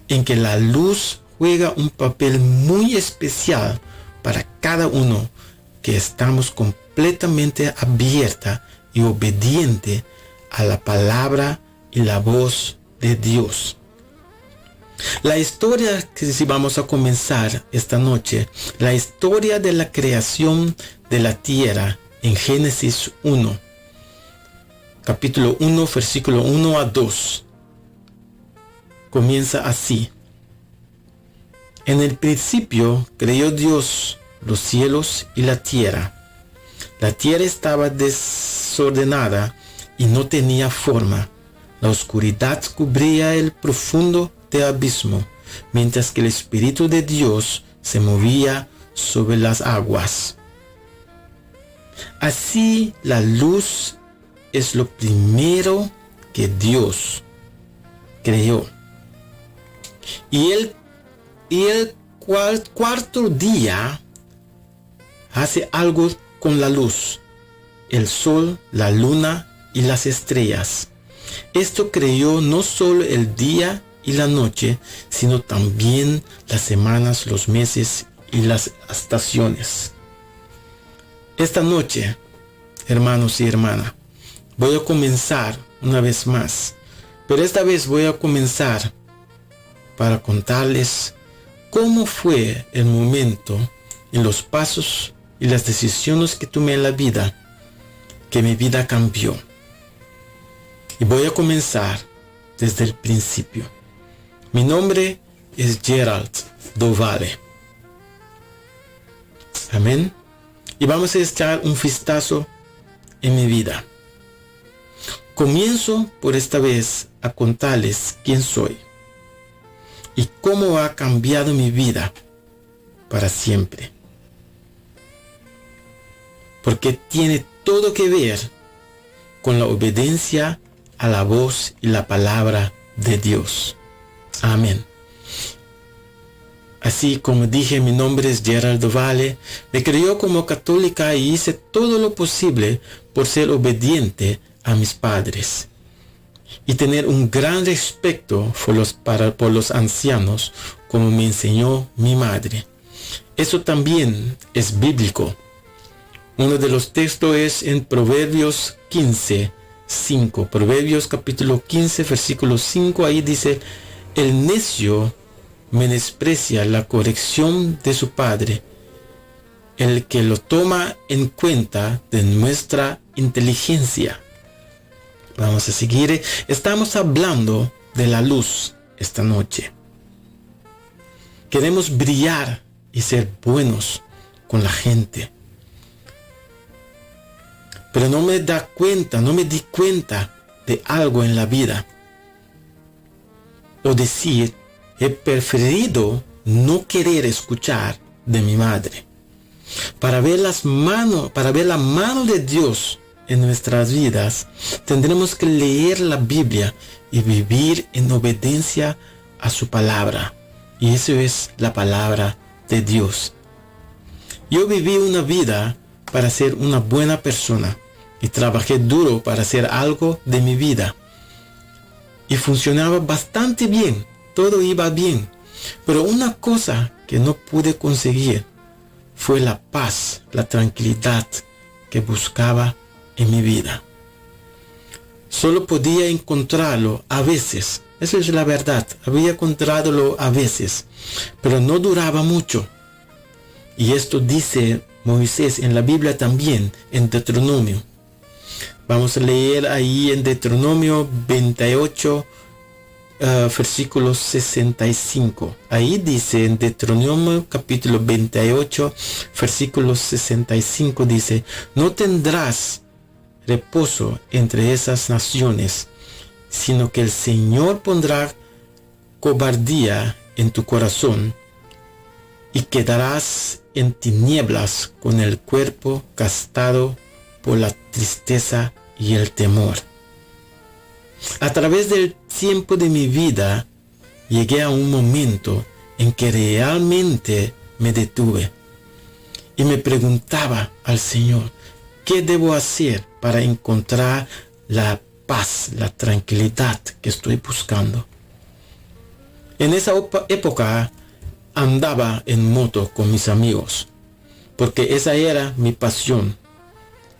en que la luz juega un papel muy especial para cada uno que estamos completamente abierta y obediente a la palabra y la voz de Dios. La historia que si vamos a comenzar esta noche, la historia de la creación de la tierra en Génesis 1, capítulo 1, versículo 1 a 2. Comienza así. En el principio creó Dios los cielos y la tierra. La tierra estaba desordenada y no tenía forma. La oscuridad cubría el profundo de abismo, mientras que el Espíritu de Dios se movía sobre las aguas. Así, la luz es lo primero que Dios creó. Y el cuarto día hace algo con la luz, el sol, la luna y las estrellas. Esto creó no solo el día y la noche, sino también las semanas, los meses y las estaciones. Esta noche, hermanos y hermanas, voy a comenzar una vez más, pero esta vez voy a comenzar para contarles cómo fue el momento en los pasos y las decisiones que tomé en la vida, que mi vida cambió. Y voy a comenzar desde el principio. Mi nombre es Gerald Doval. Amén. Y vamos a echar un vistazo en mi vida. Comienzo por esta vez a contarles quién soy y cómo ha cambiado mi vida para siempre. Porque tiene todo que ver con la obediencia a la voz y la palabra de Dios. Amén. Así como dije, mi nombre es Gerald Doval. Me crió como católica y hice todo lo posible por ser obediente a mis padres y tener un gran respeto por los ancianos, como me enseñó mi madre. Eso también es bíblico. Uno de los textos es en Proverbios 15:5. Proverbios capítulo 15, versículo 5. Ahí dice: el necio menosprecia la corrección de su padre. El que lo toma en cuenta demuestra inteligencia. Vamos a seguir. Estamos hablando de la luz esta noche. Queremos brillar y ser buenos con la gente. Pero no me di cuenta de algo en la vida. O decir, he preferido no querer escuchar de mi madre. Para ver la mano de Dios en nuestras vidas, tendremos que leer la Biblia y vivir en obediencia a su palabra. Y eso es la palabra de Dios. Yo viví una vida para ser una buena persona y trabajé duro para hacer algo de mi vida. Y funcionaba bastante bien, todo iba bien. Pero una cosa que no pude conseguir fue la paz, la tranquilidad que buscaba en mi vida. Solo podía encontrarlo a veces. Esa es la verdad. Había encontrado a veces, pero no duraba mucho. Y esto dice Moisés en la Biblia también, en Deuteronomio. Vamos a leer ahí en Deuteronomio 28, versículo 65. Ahí dice en Deuteronomio capítulo 28, versículo 65, dice: no tendrás reposo entre esas naciones, sino que el Señor pondrá cobardía en tu corazón y quedarás en tinieblas con el cuerpo gastado por la tristeza y el temor. A través del tiempo de mi vida llegué a un momento en que realmente me detuve y me preguntaba al Señor, ¿qué debo hacer para encontrar la paz, la tranquilidad que estoy buscando? En esa época andaba en moto con mis amigos, porque esa era mi pasión,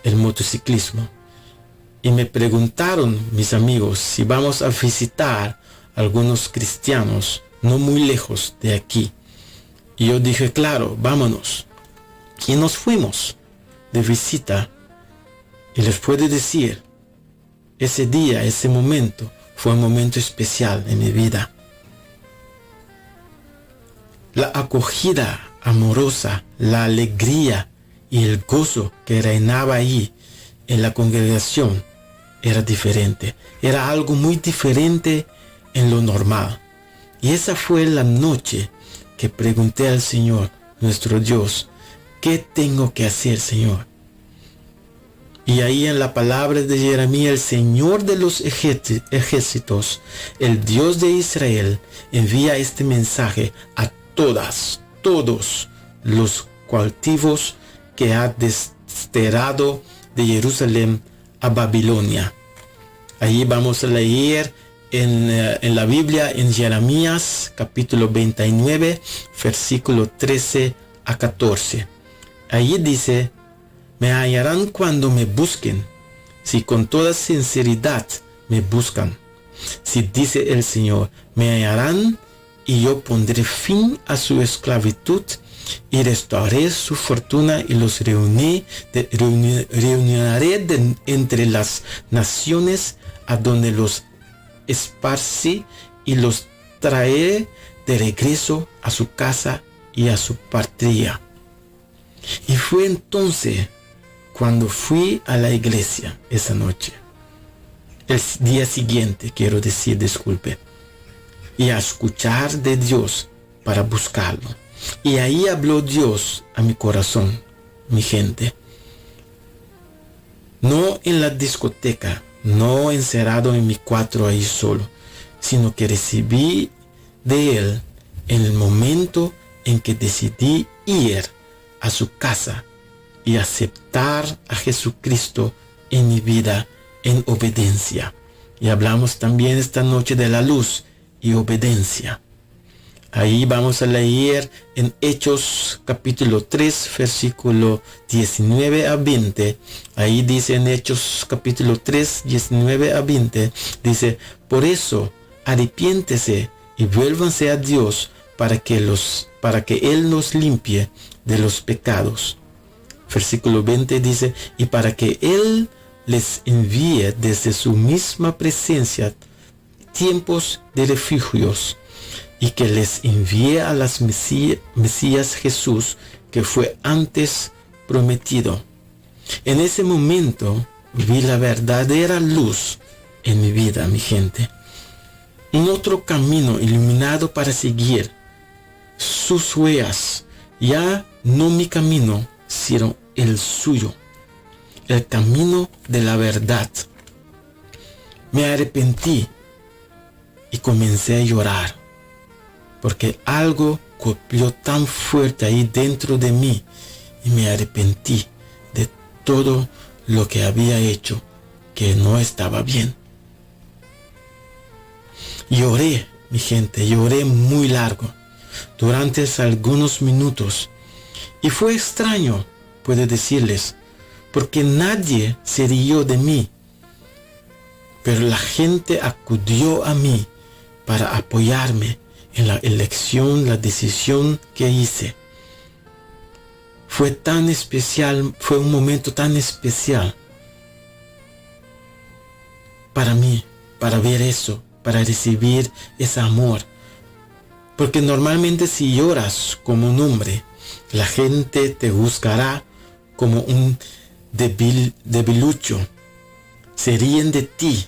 el motociclismo. Y me preguntaron mis amigos si vamos a visitar algunos cristianos no muy lejos de aquí. Y yo dije, claro, vámonos. Y nos fuimos de visita. Y les puedo decir, ese día, ese momento, fue un momento especial en mi vida. La acogida amorosa, la alegría y el gozo que reinaba ahí en la congregación era diferente. Era algo muy diferente en lo normal. Y esa fue la noche que pregunté al Señor, nuestro Dios, ¿qué tengo que hacer, Señor? Y ahí en la palabra de Jeremías, el Señor de los ejércitos, el Dios de Israel, envía este mensaje a todos los cautivos que ha desterrado de Jerusalén a Babilonia. Ahí vamos a leer en la Biblia, en Jeremías capítulo 29, versículo 13 a 14. Ahí dice: me hallarán cuando me busquen, si con toda sinceridad me buscan. Si dice el Señor, me hallarán y yo pondré fin a su esclavitud y restauraré su fortuna y los reuniré entre las naciones a donde los esparcí y los traeré de regreso a su casa y a su patria. Y fue entonces cuando fui a la iglesia esa noche, el día siguiente, quiero decir, disculpe, y a escuchar de Dios para buscarlo. Y ahí habló Dios a mi corazón, mi gente. No en la discoteca, no encerrado en mi cuarto ahí solo, sino que recibí de Él en el momento en que decidí ir a su casa y aceptar a Jesucristo en mi vida en obediencia. Y hablamos también esta noche de la luz y obediencia. Ahí vamos a leer en Hechos capítulo 3, versículo 19 a 20. Ahí dice en Hechos capítulo 3, 19 a 20. Dice: por eso arrepiéntese y vuélvanse a Dios para que Él nos limpie de los pecados. Versículo 20 dice: y para que Él les envíe desde su misma presencia tiempos de refugios y que les envíe a las Mesías Jesús que fue antes prometido. En ese momento vi la verdadera luz en mi vida, mi gente. Un otro camino iluminado para seguir sus huellas, ya no mi camino, sino el suyo, el camino de la verdad. Me arrepentí y comencé a llorar, porque algo golpeó tan fuerte ahí dentro de mí y me arrepentí de todo lo que había hecho que no estaba bien. Lloré, mi gente, lloré muy largo, durante algunos minutos, y fue extraño, puedo decirles, porque nadie se rió de mí, pero la gente acudió a mí para apoyarme en la elección, la decisión que hice. Fue tan especial, fue un momento tan especial para mí, para ver eso, para recibir ese amor. Porque normalmente si lloras como un hombre, la gente te juzgará como un debilucho. Se ríen de ti,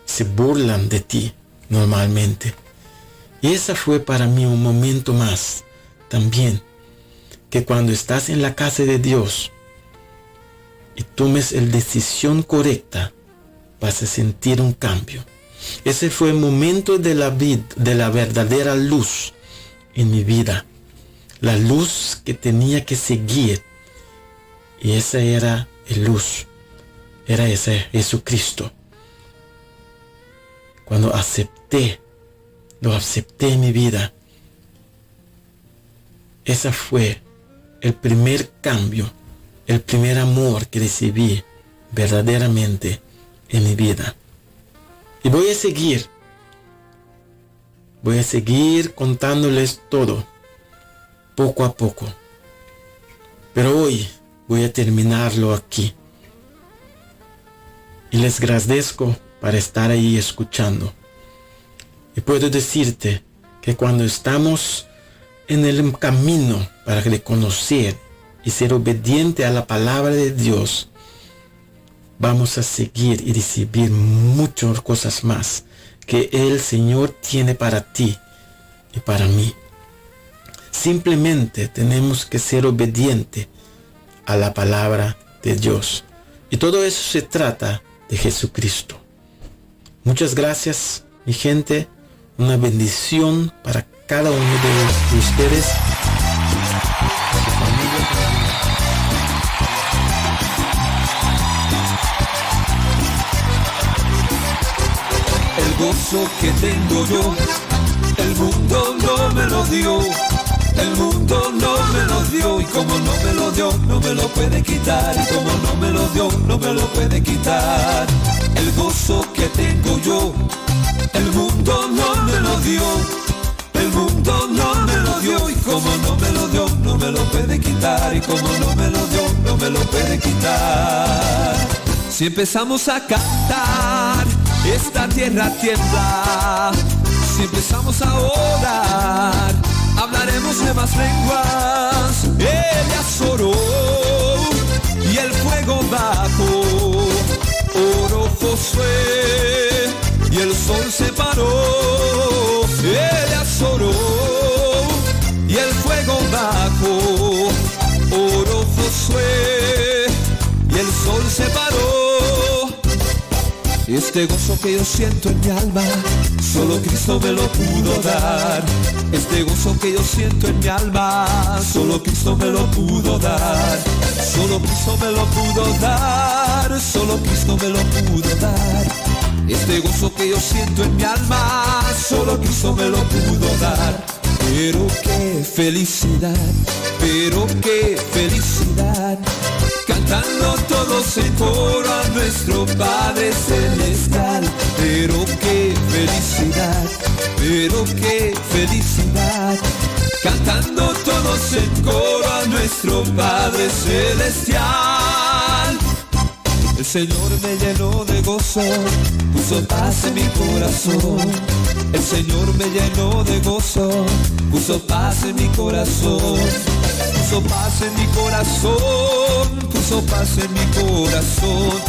se burlan de ti normalmente. Y ese fue para mí un momento más también, que cuando estás en la casa de Dios y tomes la decisión correcta, vas a sentir un cambio. Ese fue el momento de la vida, de la verdadera luz en mi vida. La luz que tenía que seguir. Y esa era la luz. Era ese Jesucristo. Cuando lo acepté en mi vida. Ese fue el primer cambio, el primer amor que recibí verdaderamente en mi vida. Y voy a seguir contándoles todo, poco a poco. Pero hoy voy a terminarlo aquí. Y les agradezco para estar ahí escuchando. Y puedo decirte que cuando estamos en el camino para reconocer y ser obediente a la palabra de Dios, vamos a seguir y recibir muchas cosas más que el Señor tiene para ti y para mí. Simplemente tenemos que ser obedientes a la palabra de Dios. Y todo eso se trata de Jesucristo. Muchas gracias, mi gente. Una bendición para cada uno de ustedes. El gozo que tengo yo, el mundo no me lo dio. El mundo no me lo dio, y como no me lo dio, no me lo puede quitar. Y como no me lo dio, no me lo puede quitar. El gozo que tengo yo, el mundo no me lo dio. El mundo no me lo dio, y como no me lo dio, no me lo puede quitar. Y como no me lo dio, no me lo puede quitar. Si empezamos a cantar, esta tierra tiembla. Si empezamos a orar, hablaremos nuevas lenguas. Elías oró y el fuego bajó. Oró Josué y el sol se paró. Elías oró y el fuego bajó. Oró Josué y el sol se paró. Este gozo que yo siento en mi alma, solo Cristo me lo pudo dar. Este gozo que yo siento en mi alma, solo Cristo me lo pudo dar. Solo Cristo me lo pudo dar. Solo Cristo me lo pudo dar. Este gozo que yo siento en mi alma, solo Cristo me lo pudo dar. Pero qué felicidad, pero qué felicidad, cantando todos en coro a nuestro Padre Celestial. Pero qué felicidad, pero qué felicidad, cantando todos en coro a nuestro Padre Celestial. El Señor me llenó de gozo, puso paz en mi corazón. El Señor me llenó de gozo, puso paz en mi corazón. Puso paz en mi corazón, puso paz en mi corazón.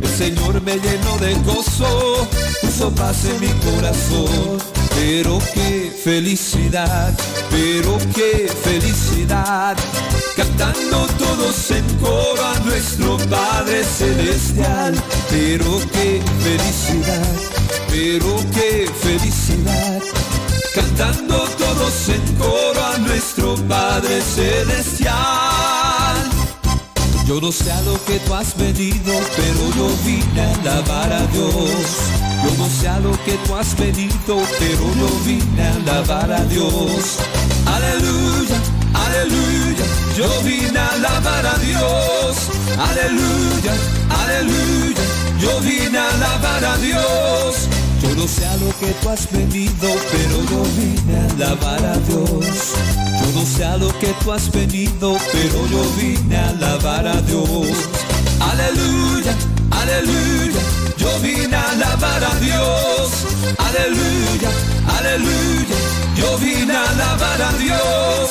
El Señor me llenó de gozo, puso paz en mi corazón. Pero qué felicidad, pero qué felicidad, cantando todos en coro a nuestro Padre Celestial. Pero qué felicidad, pero qué felicidad, cantando todos en coro a nuestro Padre Celestial. Yo no sé a lo que tú has venido, pero yo vine a alabar a Dios. Yo no sé a lo que tú has venido, pero yo vine a alabar a Dios. Aleluya, aleluya, yo vine a alabar a Dios. Aleluya, aleluya, yo vine a alabar a Dios. Yo no sé a lo que tú has venido, pero yo vine a alabar a Dios. Yo no sé a lo que tú has venido, pero yo vine a alabar a Dios. Aleluya, aleluya, yo vine a alabar a Dios. Aleluya, aleluya, yo vine a alabar a Dios.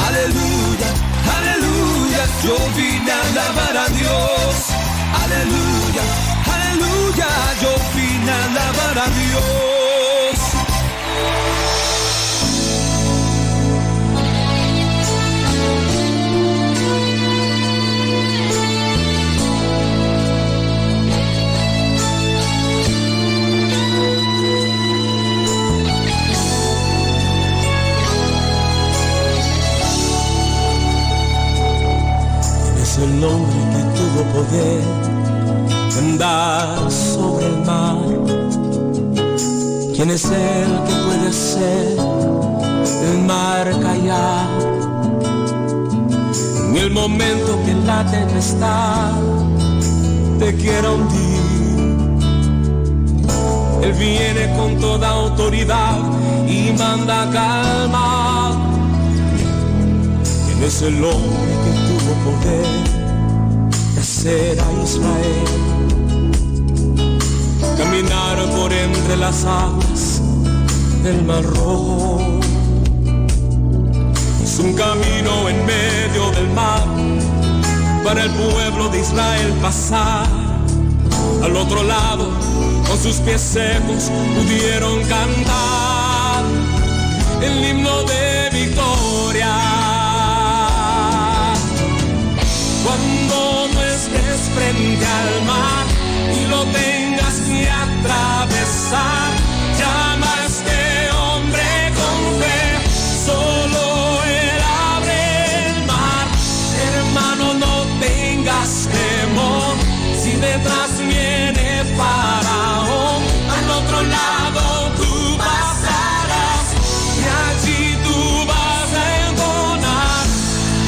Aleluya, aleluya, yo vine a alabar a Dios. Aleluya, aleluya, yo vine a alabar a Dios. Es el hombre que tuvo poder de andar sobre el mar. ¿Quién es el que puede hacer el mar callar? En el momento que la tempestad te quiera hundir, Él viene con toda autoridad y manda calma. ¿Quién es el hombre que tuvo poder de hacer a Israel caminar por entre las aguas del Mar Rojo? Es un camino en medio del mar para el pueblo de Israel pasar. Al otro lado, con sus pies secos, pudieron cantar el himno de victoria. Cuando no estés frente al mar y lo tengas que atravesar, llama a este hombre con fe, solo Él abre el mar. Hermano, no tengas temor, si detrás viene Faraón, al otro lado tú pasarás y allí tú vas a entonar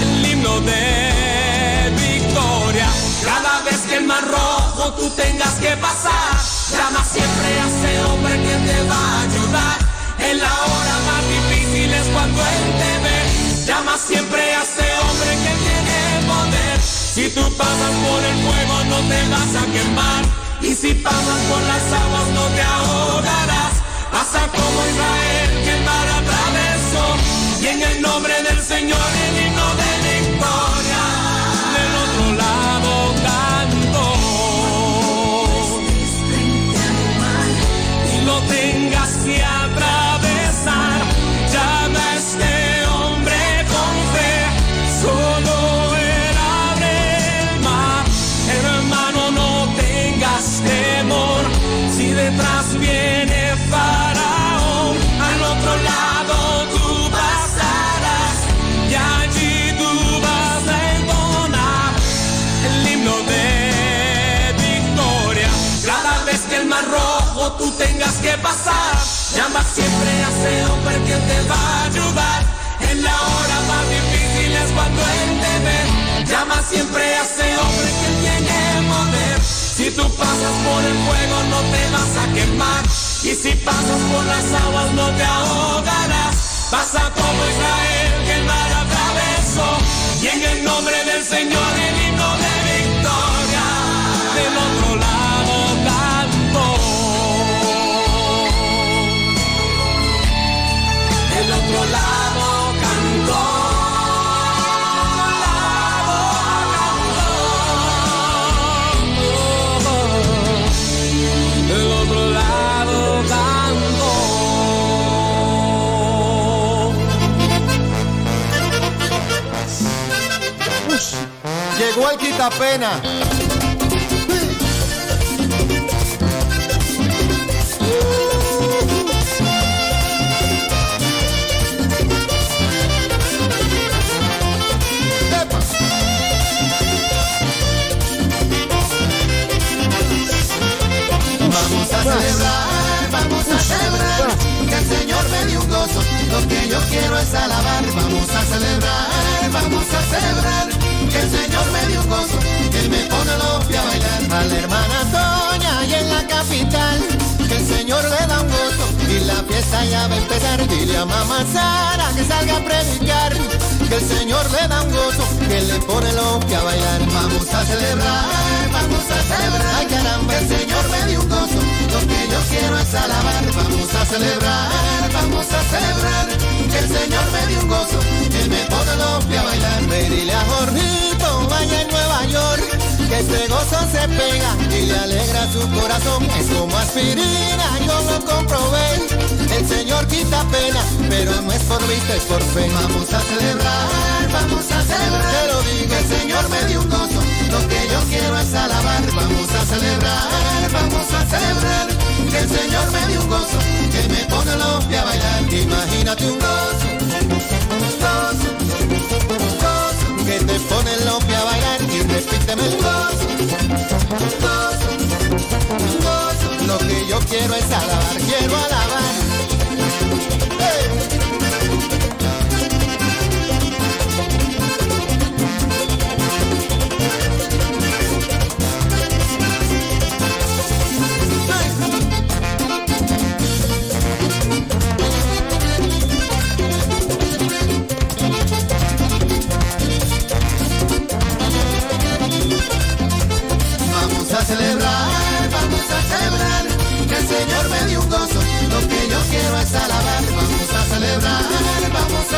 el himno de victoria. Cada vez que el Mar Rojo tú tengas que pasar, llama siempre a ese hombre que te va a ayudar. En la hora más difícil es cuando Él te ve. Llama siempre a ese hombre que tiene poder. Si tú pasas por el fuego no te vas a quemar, y si pasas por las aguas no te ahogarás. Pasa como Israel que el mar atravesó, y en el nombre del Señor el himno de victoria del otro lado cantó. Y lo tengas que atravesar, llama a este hombre con fe, solo Él abre el mar. Hermano, no tengas temor, si detrás viene Faraón, al otro lado tú pasarás y allí tú vas a entonar el himno de victoria. Cada vez que el Mar Rojo tú tengas que pasar, llama siempre a ese hombre que te va a ayudar. En la hora más difícil es cuando Él te ve. Llama siempre a ese hombre que tiene poder. Si tú pasas por el fuego no te vas a quemar, y si pasas por las aguas no te ahogarás. Pasa como Israel que el mar atravesó, y en el nombre del Señor el himno de victoria del otro Llegó el quitapena. Vamos a celebrar, que el Señor me dio un gozo, lo que yo quiero es alabar. Vamos a celebrar, que el Señor me dio un gozo, que Él me pone los pies a bailar. A la hermana Toña y en la capital, que el Señor le da un gozo, y la fiesta ya va a empezar. Dile a mamá Sara que salga a predicar, que el Señor le da un gozo, que le pone los pies a bailar. Vamos a celebrar, ay caramba, el Señor me dio un gozo, lo que yo quiero es alabar. Vamos a celebrar, que el Señor me dio un gozo, Él me pone los pies a bailar. Dile a Jorgito, vaya en Nueva York, que este gozo se pega y le alegra su corazón. Es como aspirina, yo lo comprobé, el Señor quita pena, pero no es por vista, es por fe. Vamos a celebrar, te lo digo, el Señor me dio un gozo, lo que yo quiero es alabar. Vamos a celebrar, que el Señor me dio un gozo, que me pone los pies a bailar. Imagínate un gozo, que te pone los pies a bailar y repíteme el gozo, lo que yo quiero es alabar, quiero alabar. Vamos a celebrar, que el Señor me dio un gozo, lo que yo quiero es alabar. Vamos a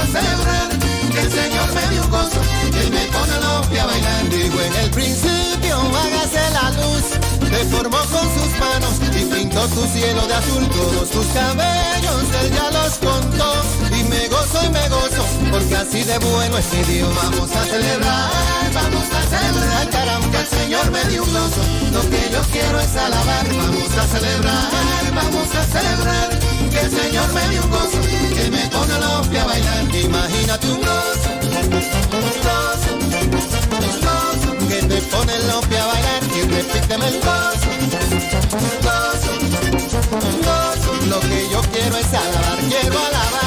celebrar, que el Señor me dio un gozo, Él me pone los pies a bailar. Digo, en el principio hágase la luz, te formó con sus manos y pintó tu cielo de azul. Todos tus cabellos Él ya los contó, y me gozo, porque así de bueno es mi Dios. Vamos a celebrar, ay caramba, que el Señor me dio un gozo, lo que yo quiero es alabar. Vamos a celebrar, que el Señor me dio un gozo, que me pone los pies a bailar. Imagínate un gozo, que te pone los pies a bailar y repíteme el gozo, lo que yo quiero es alabar, quiero alabar.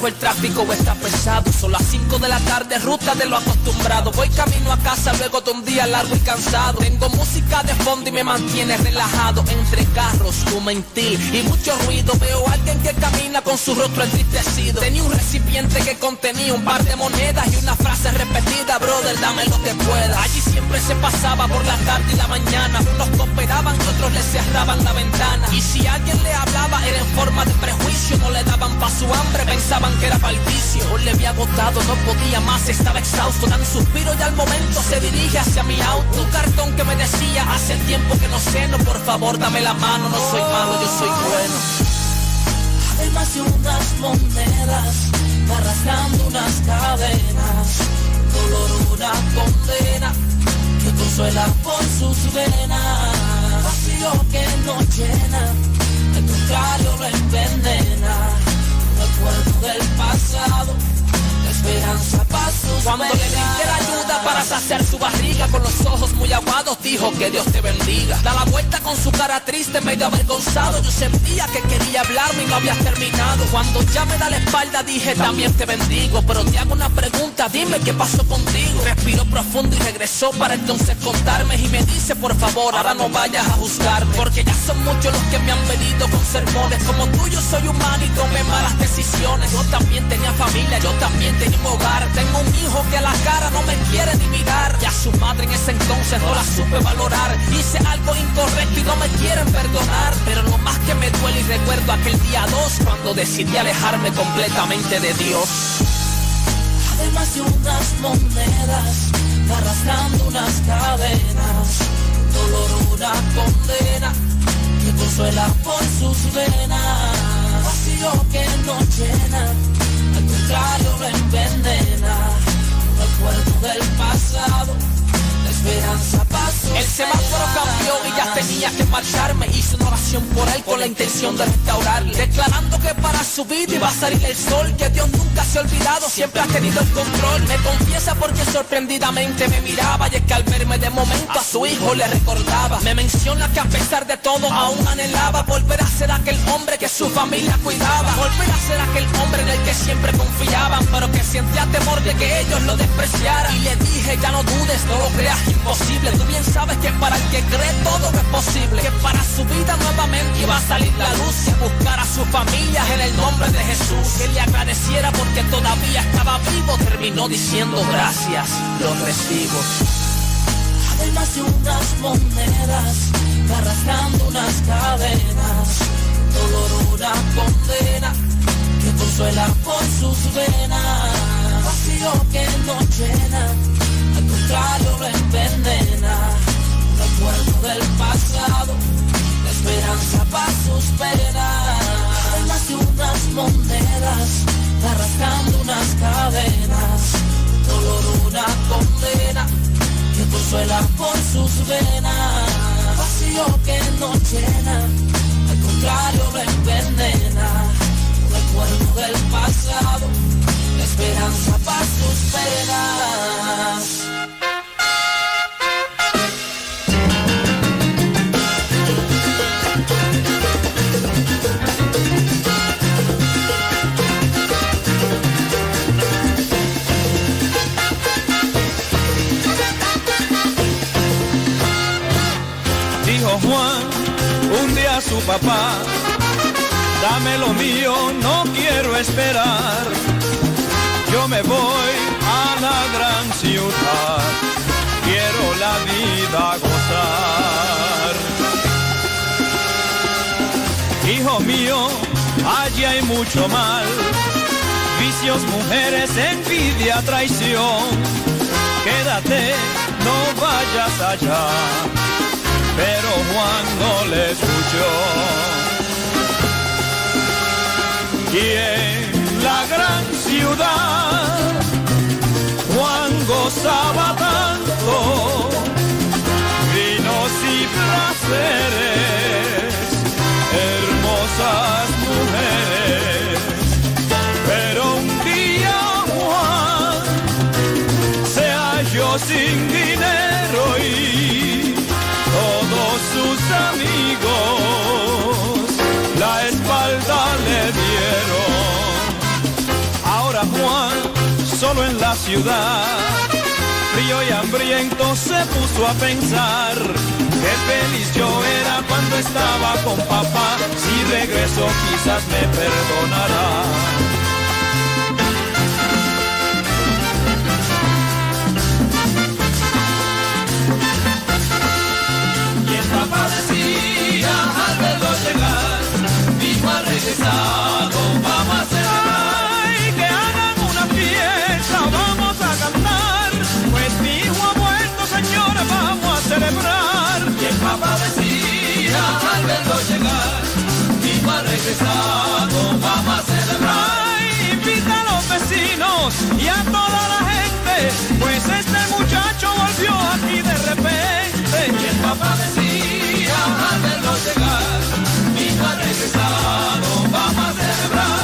el tráfico está pesado. Son las 5 de la tarde, ruta de lo acostumbrado. Voy camino a casa luego de un día largo y cansado. Tengo música de fondo y me mantiene relajado. Entre carros, mentil y mucho ruido, veo a alguien que camina con su rostro entristecido. Tenía un recipiente que contenía un par de monedas y una frase repetida: brother, dame lo que pueda. Allí siempre se pasaba por la tarde y la mañana. Unos cooperaban y otros le cerraban la ventana. Y si alguien le hablaba era en forma de prejuicio. No le daban pa' su hambre, pensaban que era pa'l vicio. Hoy le había agotado, no podía más, estaba exhausto. Dan suspiro y al momento se dirige hacia mi auto. Un cartón que me decía: hace tiempo que no ceno, por favor dame la mano. No soy malo, yo soy bueno. Además de unas monedas, arrastrando unas cadenas, dolor una condena que consuela por sus venas. Vacío que no llena, al contrario lo envenena. Recuerdo del pasado, la esperanza para sus Cuando le brindé la ayuda para saciar su barriga, con los ojos muy aguados dijo: que Dios te bendiga. Da la vuelta con su cara triste, medio avergonzado. Yo sentía que quería hablarme y no había terminado. Cuando ya me da la espalda dije: también te bendigo, pero te hago una pregunta, dime qué pasó contigo. Respiró profundo y regresó para entonces contarme. Y me dice: por favor, ahora no vayas a juzgarme, porque ya son muchos los que me han venido con sermones. Como tú yo soy humano y tomé malas decisiones. Yo también tenía familia, yo también tenía un hogar. Tengo un hijo que a la cara no me quiere ni mirar. Y a su madre en ese entonces no la supe valorar. Hice algo incorrecto y no me quieren perdonar. Pero lo más que me duele y recuerdo aquel día 2, cuando decidí alejarme completamente de Dios. Además de unas monedas, arrastrando unas cadenas, dolor una condena que consuela por sus venas. Vacío que no llena, al contrario lo envenena. Recuerdo del pasado, la esperanza pasó. El semáforo cambió y ya tenía que marcharme. Hice una oración por él con la intención de restaurarle, declarando que para su vida iba a salir el sol, que Dios nunca se ha olvidado, siempre ha tenido el control. Me confiesa porque sorprendidamente me miraba, y es que al verme de momento a su hijo le recordaba. Me menciona que a pesar de todo aún anhelaba volver a ser aquel hombre que su familia cuidaba, volver a ser aquel hombre en el que siempre confiaban, pero que sentía temor de que ellos lo despreciaran. Y le dije: ya no dudes, no lo creas imposible. Tú bien sabes que para el que cree todo es posible, que para su vida nuevamente iba a salir la luz, y buscar a su familia en el nombre de Jesús. Que le agradeciera porque todavía estaba vivo. Terminó diciendo: gracias, lo recibo. Además de unas monedas, arrastrando unas cadenas, dolor una condena que consuela por sus venas. Vacío que no llena, al contrario lo envenena. Recuerdo del pasado, la esperanza para sus penas. Además de unas monedas, arrastrando unas cadenas, dolor una condena que consuela por sus venas. Vacío que no llena, al contrario lo envenena. Recuerdo del pasado, la esperanza para sus penas. Dijo Juan un día a su papá: dame lo mío, no quiero esperar. Yo me voy a la gran ciudad, quiero la vida gozar. Hijo mío, allí hay mucho mal, vicios, mujeres, envidia, traición. Quédate, no vayas allá. Pero Juan no le escuchó. Y en la gran ciudad Juan gozaba tanto, vinos y placeres, hermosas mujeres. Pero un día Juan se halló sin dinero y todos sus amigos la espalda le dieron. solo en la ciudad. Frío y hambriento se puso a pensar, qué feliz yo era cuando estaba con papá, si regreso quizás me perdonará. Y el papá decía al verlo llegar, mi hijo ha regresado, vamos a celebrar. Ay, que hagan una fiesta, vamos a cantar, pues mi hijo ha vuelto, señores, vamos a celebrar. Y el papá decía al verlo llegar, mi hijo ha regresado, vamos a celebrar. Ay, invita a los vecinos y a toda la gente, pues este muchacho volvió aquí de repente. Y el papá decía al verlo llegar, mi hijo ha regresado, vamos a celebrar.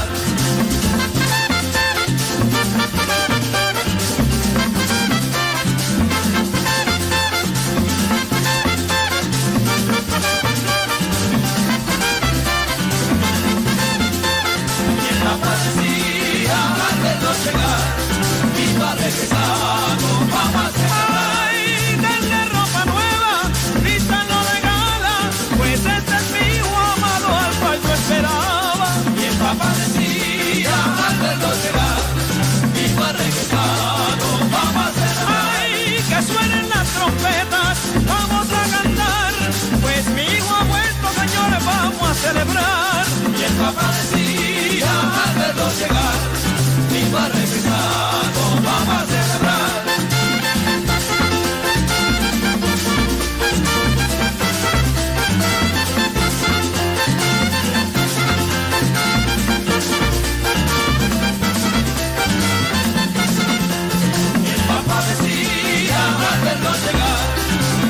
Y el papá decía al verlo llegar, mi hijo ha regresado, vamos a celebrar. Ay, denle ropa nueva, vístanlo de gala, pues este es mi hijo amado al cual yo esperaba. Y el papá decía al verlo llegar, mi hijo ha regresado, vamos a celebrar. Ay, que suenen las trompetas, vamos a cantar, pues mi hijo ha vuelto, señores, vamos a celebrar. Y el papá decía al verlo llegar, mi hijo ha regresado, vamos a celebrar. Decía al verlo llegar,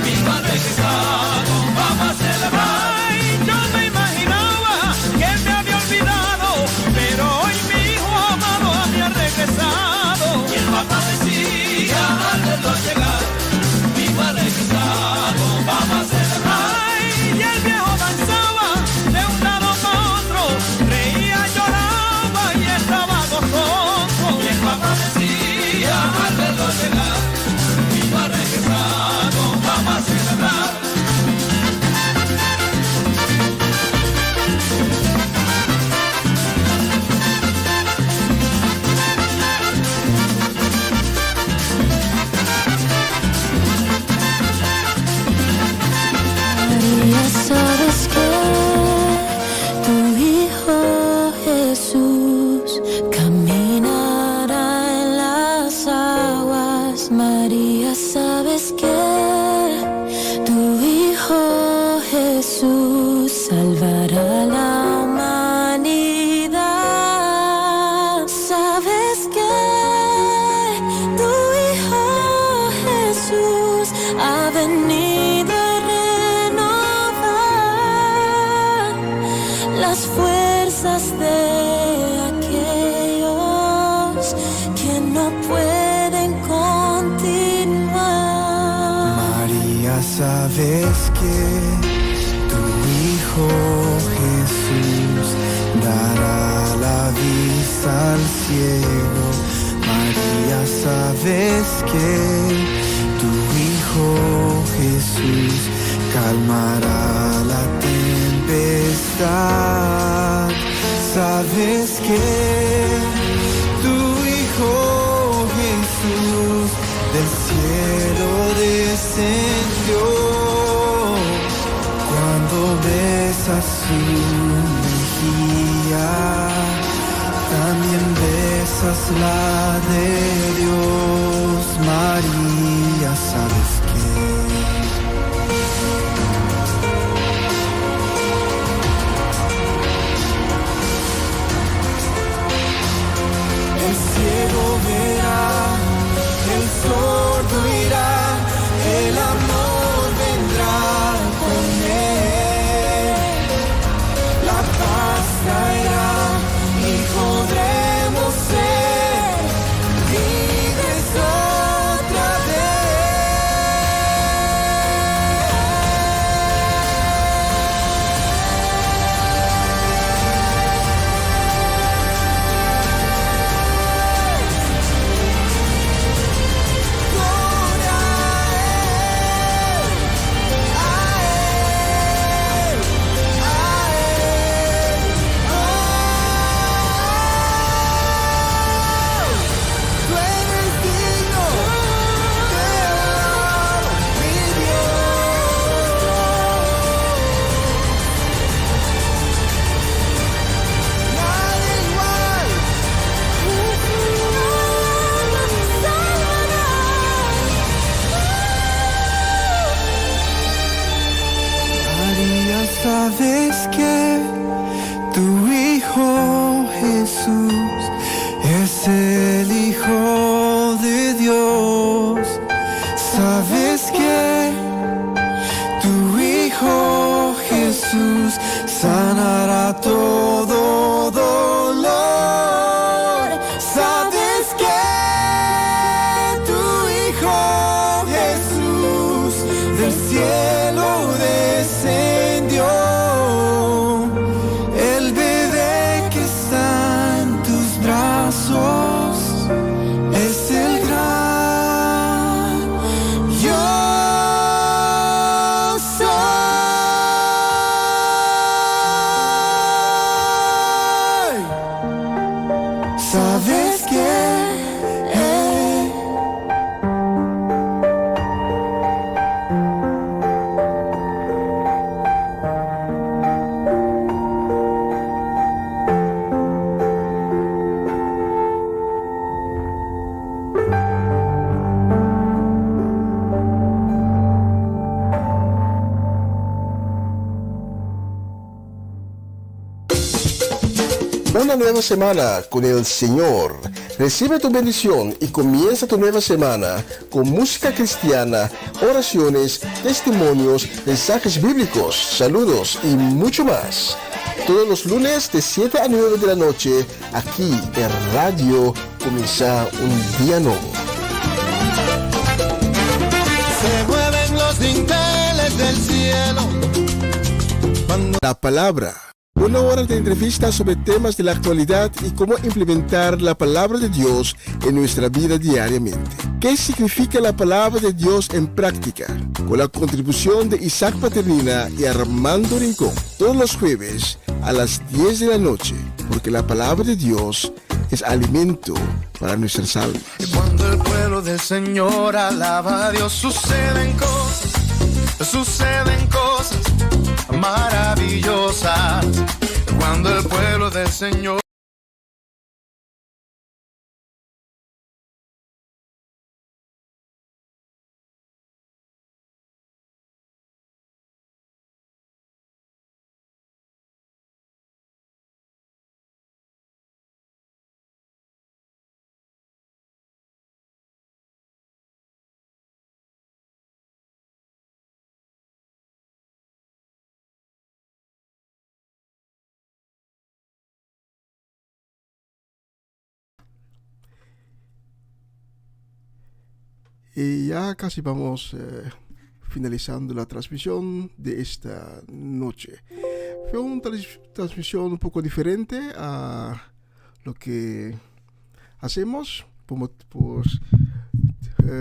mi hijo ha regresado, vamos a celebrar. Ay, yo me imaginaba que él me había olvidado, pero hoy mi hijo amado había regresado. Y el papá decía al verlo llegar, mi hijo ha regresado, vamos a celebrar. Ay, y el viejo danzaba de un lado para otro, reía, lloraba y estaba gozoso. Y el papá decía al verlo llegar, ha regresado, vamos a celebrar. María, sabes que tu hijo Jesús caminará en las aguas. María, sabes que tu hijo Jesús salvará la humanidad. Sabes que tu hijo Jesús ha venido a renovar las fuerzas de aquellos que no pueden continuar. María, sabes que tu hijo Jesús dará la vista al ciego. María, sabes que tu hijo Jesús calmará la tempestad. Sabes que tu hijo Jesús del cielo descendió. Cuando besas su mejilla, también besas la de Dios. María, ¿sabes qué? El ciego verá, el sordo irá, el amor vendrá con él. La paz traerá y podremos ser sabes que tu Hijo Jesús es el Hijo de Dios. Sabes que tu Hijo Jesús sanará todo dolor. Sabes que tu Hijo Jesús del cielo descendió. El bebé que está en tus brazos es el gran yo soy. Sabes que Una nueva semana con el Señor. Recibe tu bendición y comienza tu nueva semana con música cristiana, oraciones, testimonios, mensajes bíblicos, saludos y mucho más. Todos los lunes de 7 a 9 de la noche, aquí en Radio Comienza un Día Nuevo. se mueven los dinteles del cielo. La palabra. Una hora de entrevistas sobre temas de la actualidad y cómo implementar la palabra de Dios en nuestra vida diariamente. ¿Qué significa la palabra de Dios en práctica? Con la contribución de Isaac Paternina y Armando Rincón. Todos los jueves a las 10 de la noche, porque la palabra de Dios es alimento para nuestras almas. Y cuando el pueblo del Señor alaba a Dios, suceden cosas maravillosas. Cuando el pueblo del Señor Y ya casi vamos finalizando la transmisión de esta noche. Fue una transmisión un poco diferente a lo que hacemos. Por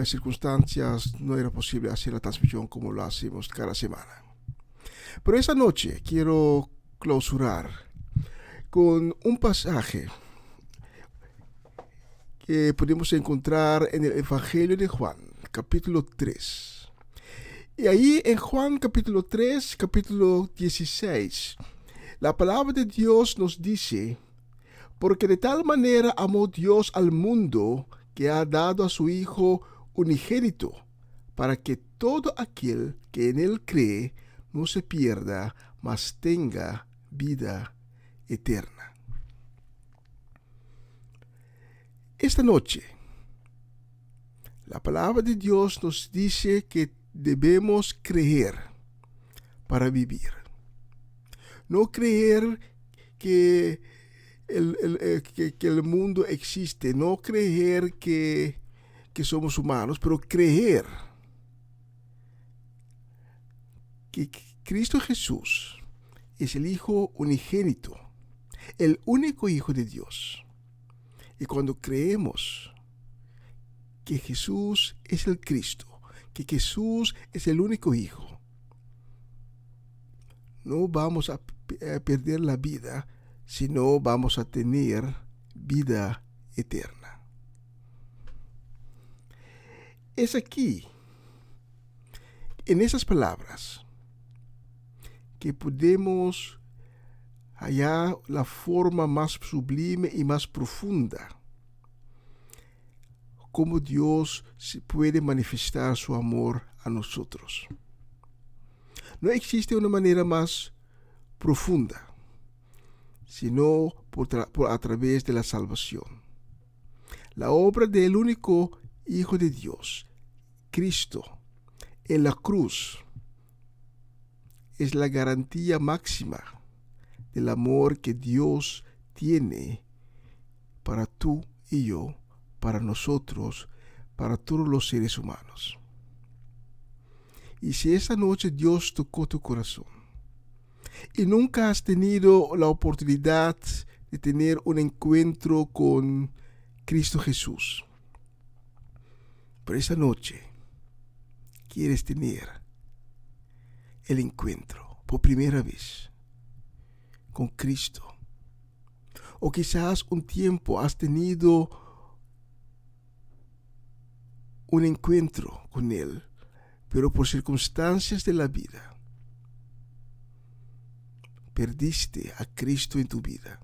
circunstancias no era posible hacer la transmisión como lo hacemos cada semana. Pero esta noche quiero clausurar con un pasaje que podemos encontrar en el Evangelio de Juan, capítulo 3. Y ahí en Juan capítulo 3, capítulo 16, la palabra de Dios nos dice: porque de tal manera amó Dios al mundo que ha dado a su Hijo unigénito, para que todo aquel que en él cree no se pierda, mas tenga vida eterna. Esta noche, la palabra de Dios nos dice que debemos creer para vivir. No creer que el mundo existe, no creer que somos humanos, pero creer que Cristo Jesús es el Hijo unigénito, el único Hijo de Dios. Y cuando creemos que Jesús es el Cristo, que Jesús es el único Hijo, no vamos a perder la vida, sino vamos a tener vida eterna. Es aquí, en esas palabras, que podemos hallar la forma más sublime y más profunda cómo Dios puede manifestar su amor a nosotros. No existe una manera más profunda, sino a través de la salvación. La obra del único Hijo de Dios, Cristo, en la cruz, es la garantía máxima del amor que Dios tiene para tú y yo, para nosotros, para todos los seres humanos. Y si esta noche Dios tocó tu corazón y nunca has tenido la oportunidad de tener un encuentro con Cristo Jesús, pero esta noche quieres tener el encuentro por primera vez con Cristo, o quizás un tiempo has tenido un encuentro con Él, pero por circunstancias de la vida perdiste a Cristo en tu vida.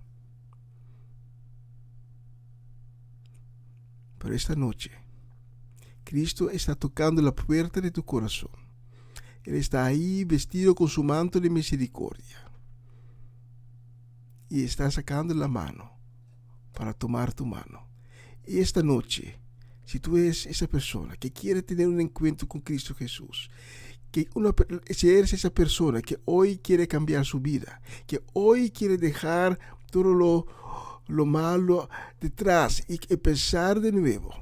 Pero esta noche Cristo está tocando la puerta de tu corazón. Él está ahí vestido con su manto de misericordia y está sacando la mano para tomar tu mano. Y esta noche, si tú eres esa persona que quiere tener un encuentro con Cristo Jesús, si eres esa persona que hoy quiere cambiar su vida, que hoy quiere dejar todo lo malo detrás y empezar de nuevo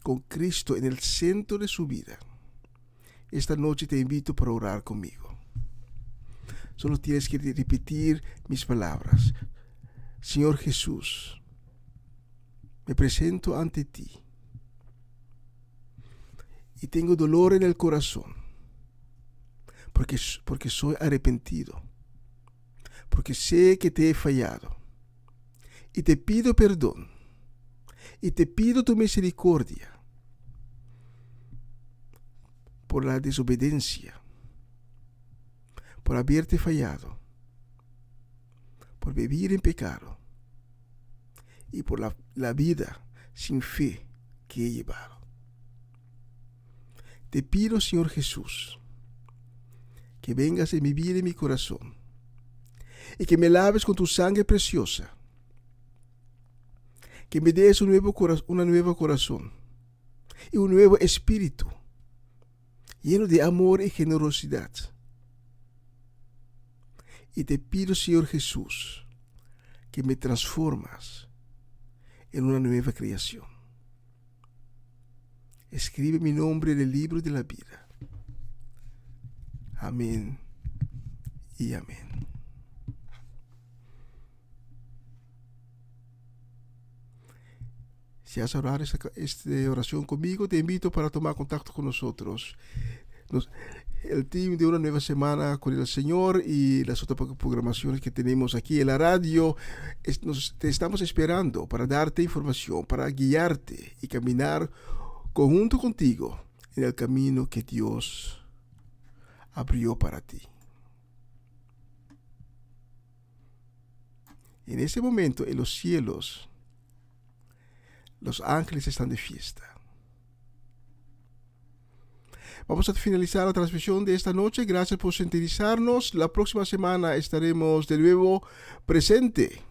con Cristo en el centro de su vida, esta noche te invito para orar conmigo. Solo tienes que repetir mis palabras. Señor Jesús, me presento ante ti y tengo dolor en el corazón porque soy arrepentido, porque sé que te he fallado y te pido perdón y te pido tu misericordia por la desobediencia, por haberte fallado, por vivir en pecado y por la vida sin fe que he llevado. Te pido, Señor Jesús, que vengas en mi vida y en mi corazón y que me laves con tu sangre preciosa, que me des un nuevo corazón y un nuevo espíritu lleno de amor y generosidad. Y te pido, Señor Jesús, que me transformas en una nueva creación. Escribe mi nombre en el libro de la vida. Amén y amén. Si has orado esta oración conmigo, te invito para tomar contacto con nosotros. El team de Una Nueva Semana con el Señor y las otras programaciones que tenemos aquí en la radio, te estamos esperando para darte información, para guiarte y caminar conjunto contigo en el camino que Dios abrió para ti. En ese momento, en los cielos, los ángeles están de fiesta. Vamos a finalizar la transmisión de esta noche. Gracias por sintonizarnos. La próxima semana estaremos de nuevo presente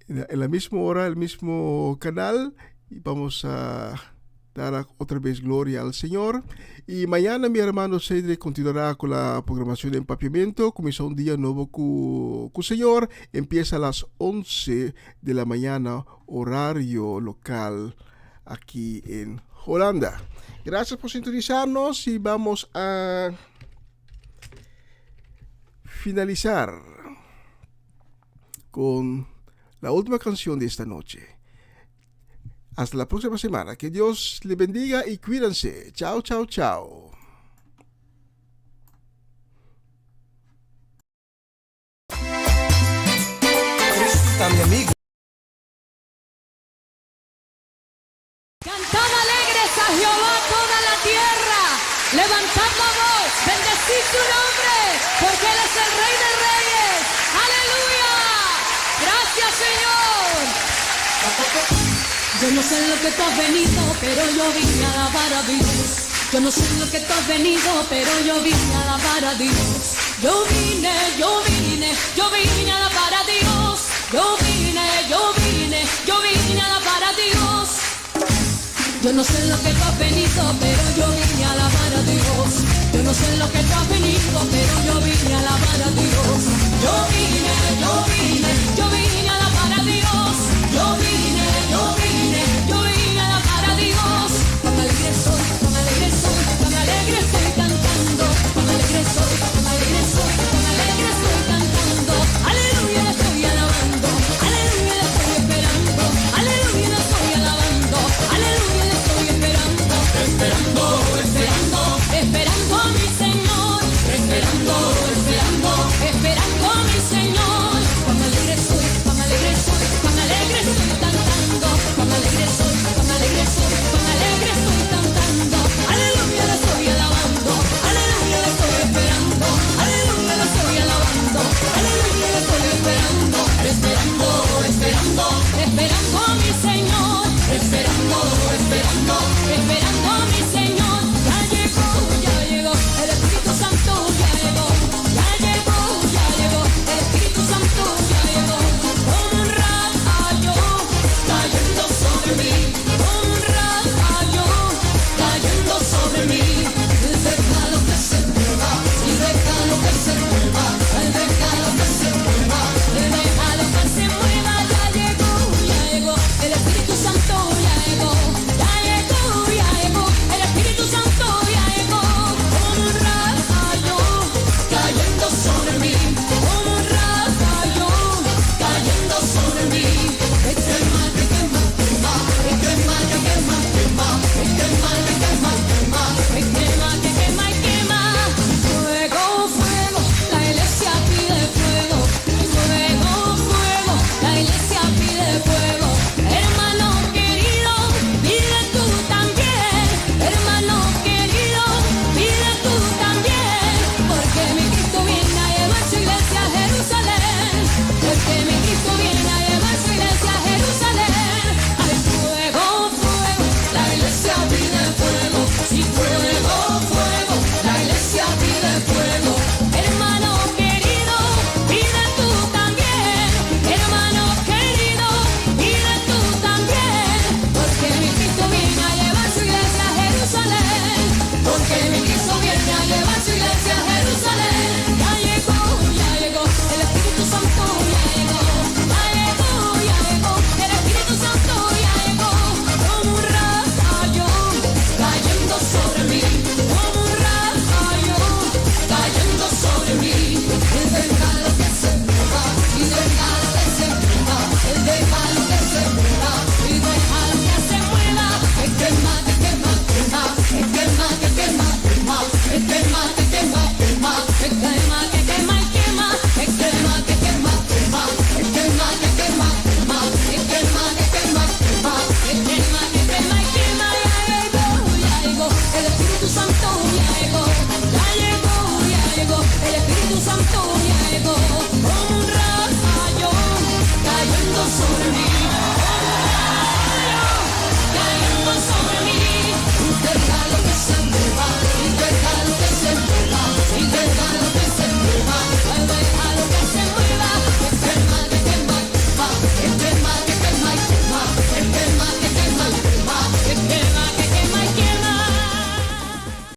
en la misma hora, el mismo canal, y vamos a dar otra vez gloria al Señor. Y mañana mi hermano Cedric continuará con la programación de Empapiamiento. Comienza un día nuevo con el Señor. Empieza a las 11 de la mañana, horario local aquí en Holanda. Gracias por sintonizarnos y vamos a finalizar con la última canción de esta noche. Hasta la próxima semana. Que Dios le bendiga y cuídense. Chao, chao, chao. Está mi amigo. Cantad alegres a Jehová toda la tierra, levantad la voz, bendecid su nombre, porque Él es el Rey de Reyes. ¡Aleluya! ¡Gracias, Señor! Yo no sé lo que tú has venido, pero yo vine a alabar a Dios. Yo no sé lo que tú has venido, pero yo vine a alabar a Dios. vine a alabar a Dios. Yo vine a alabar a Dios. Yo no sé lo que tú has venido, pero yo vine a alabar a Dios. Yo no sé lo que tú has venido, pero yo vine a alabar a Dios. Yo vine a alabar a Dios. Yo vine a alabar a Dios. Cuán alegre soy, cuán alegre soy, cuán alegre estoy cantando. Cuán alegre soy, cuán alegre soy, cuán alegre estoy cantando. Aleluya, le estoy alabando. Aleluya, le estoy esperando. Aleluya, le estoy alabando. Aleluya, le estoy esperando. Esperando a mi Señor. Esperando a mi Señor. Cuán alegre soy, cuán alegre soy, cuán alegre estoy cantando. Cuán alegre soy, cuán alegre soy, cuán alegre estoy cantando. Aleluya, le estoy alabando. Aleluya, le estoy esperando. Aleluya, le estoy alabando. Aleluya, le estoy esperando. Esperando a mi Señor. Esperando a mi Señor. Ya llegó, el Espíritu Santo ya llegó. Ya llegó, el Espíritu Santo ya llegó. Como un rayo cayendo sobre mí. Como un rayo cayendo sobre mí. Déjalo que se mueva, y déjalo que se mueva. Déjalo que se mueva, déjalo que se mueva. Ya llegó, el Espíritu Santo ya llegó. El Espíritu Santo ya llegó. Como un rayo cayendo sobre mí. Como un rayo cayendo sobre mí. Quema, quema, quema, quema, quema, quema, quema, quema, quema, quema, quema. Fuego, fuego, la iglesia pide fuego. Fuego, fuego, la iglesia pide fuego. Hermano querido, pide tú también. Hermano querido, pide tú también. Porque mi Cristo viene a llevar su iglesia a Jerusalén. Porque mi Cristo viene a llevar su iglesia a Jerusalén. Hay fuego, fuego, la iglesia pide fuego. Sí, fuego, fuego, la iglesia pide fuego. Hermano querido, pide tú también. Hermano querido, pide tú también. Porque mi Cristo viene a llevar su iglesia a Jerusalén. Porque mi Cristo viene a llevar su iglesia a Jerusalén. Ya llegó, el Espíritu Santo ya llegó. Ya llegó, el Espíritu Santo ya llegó. Como un rayo cayendo sobre mí.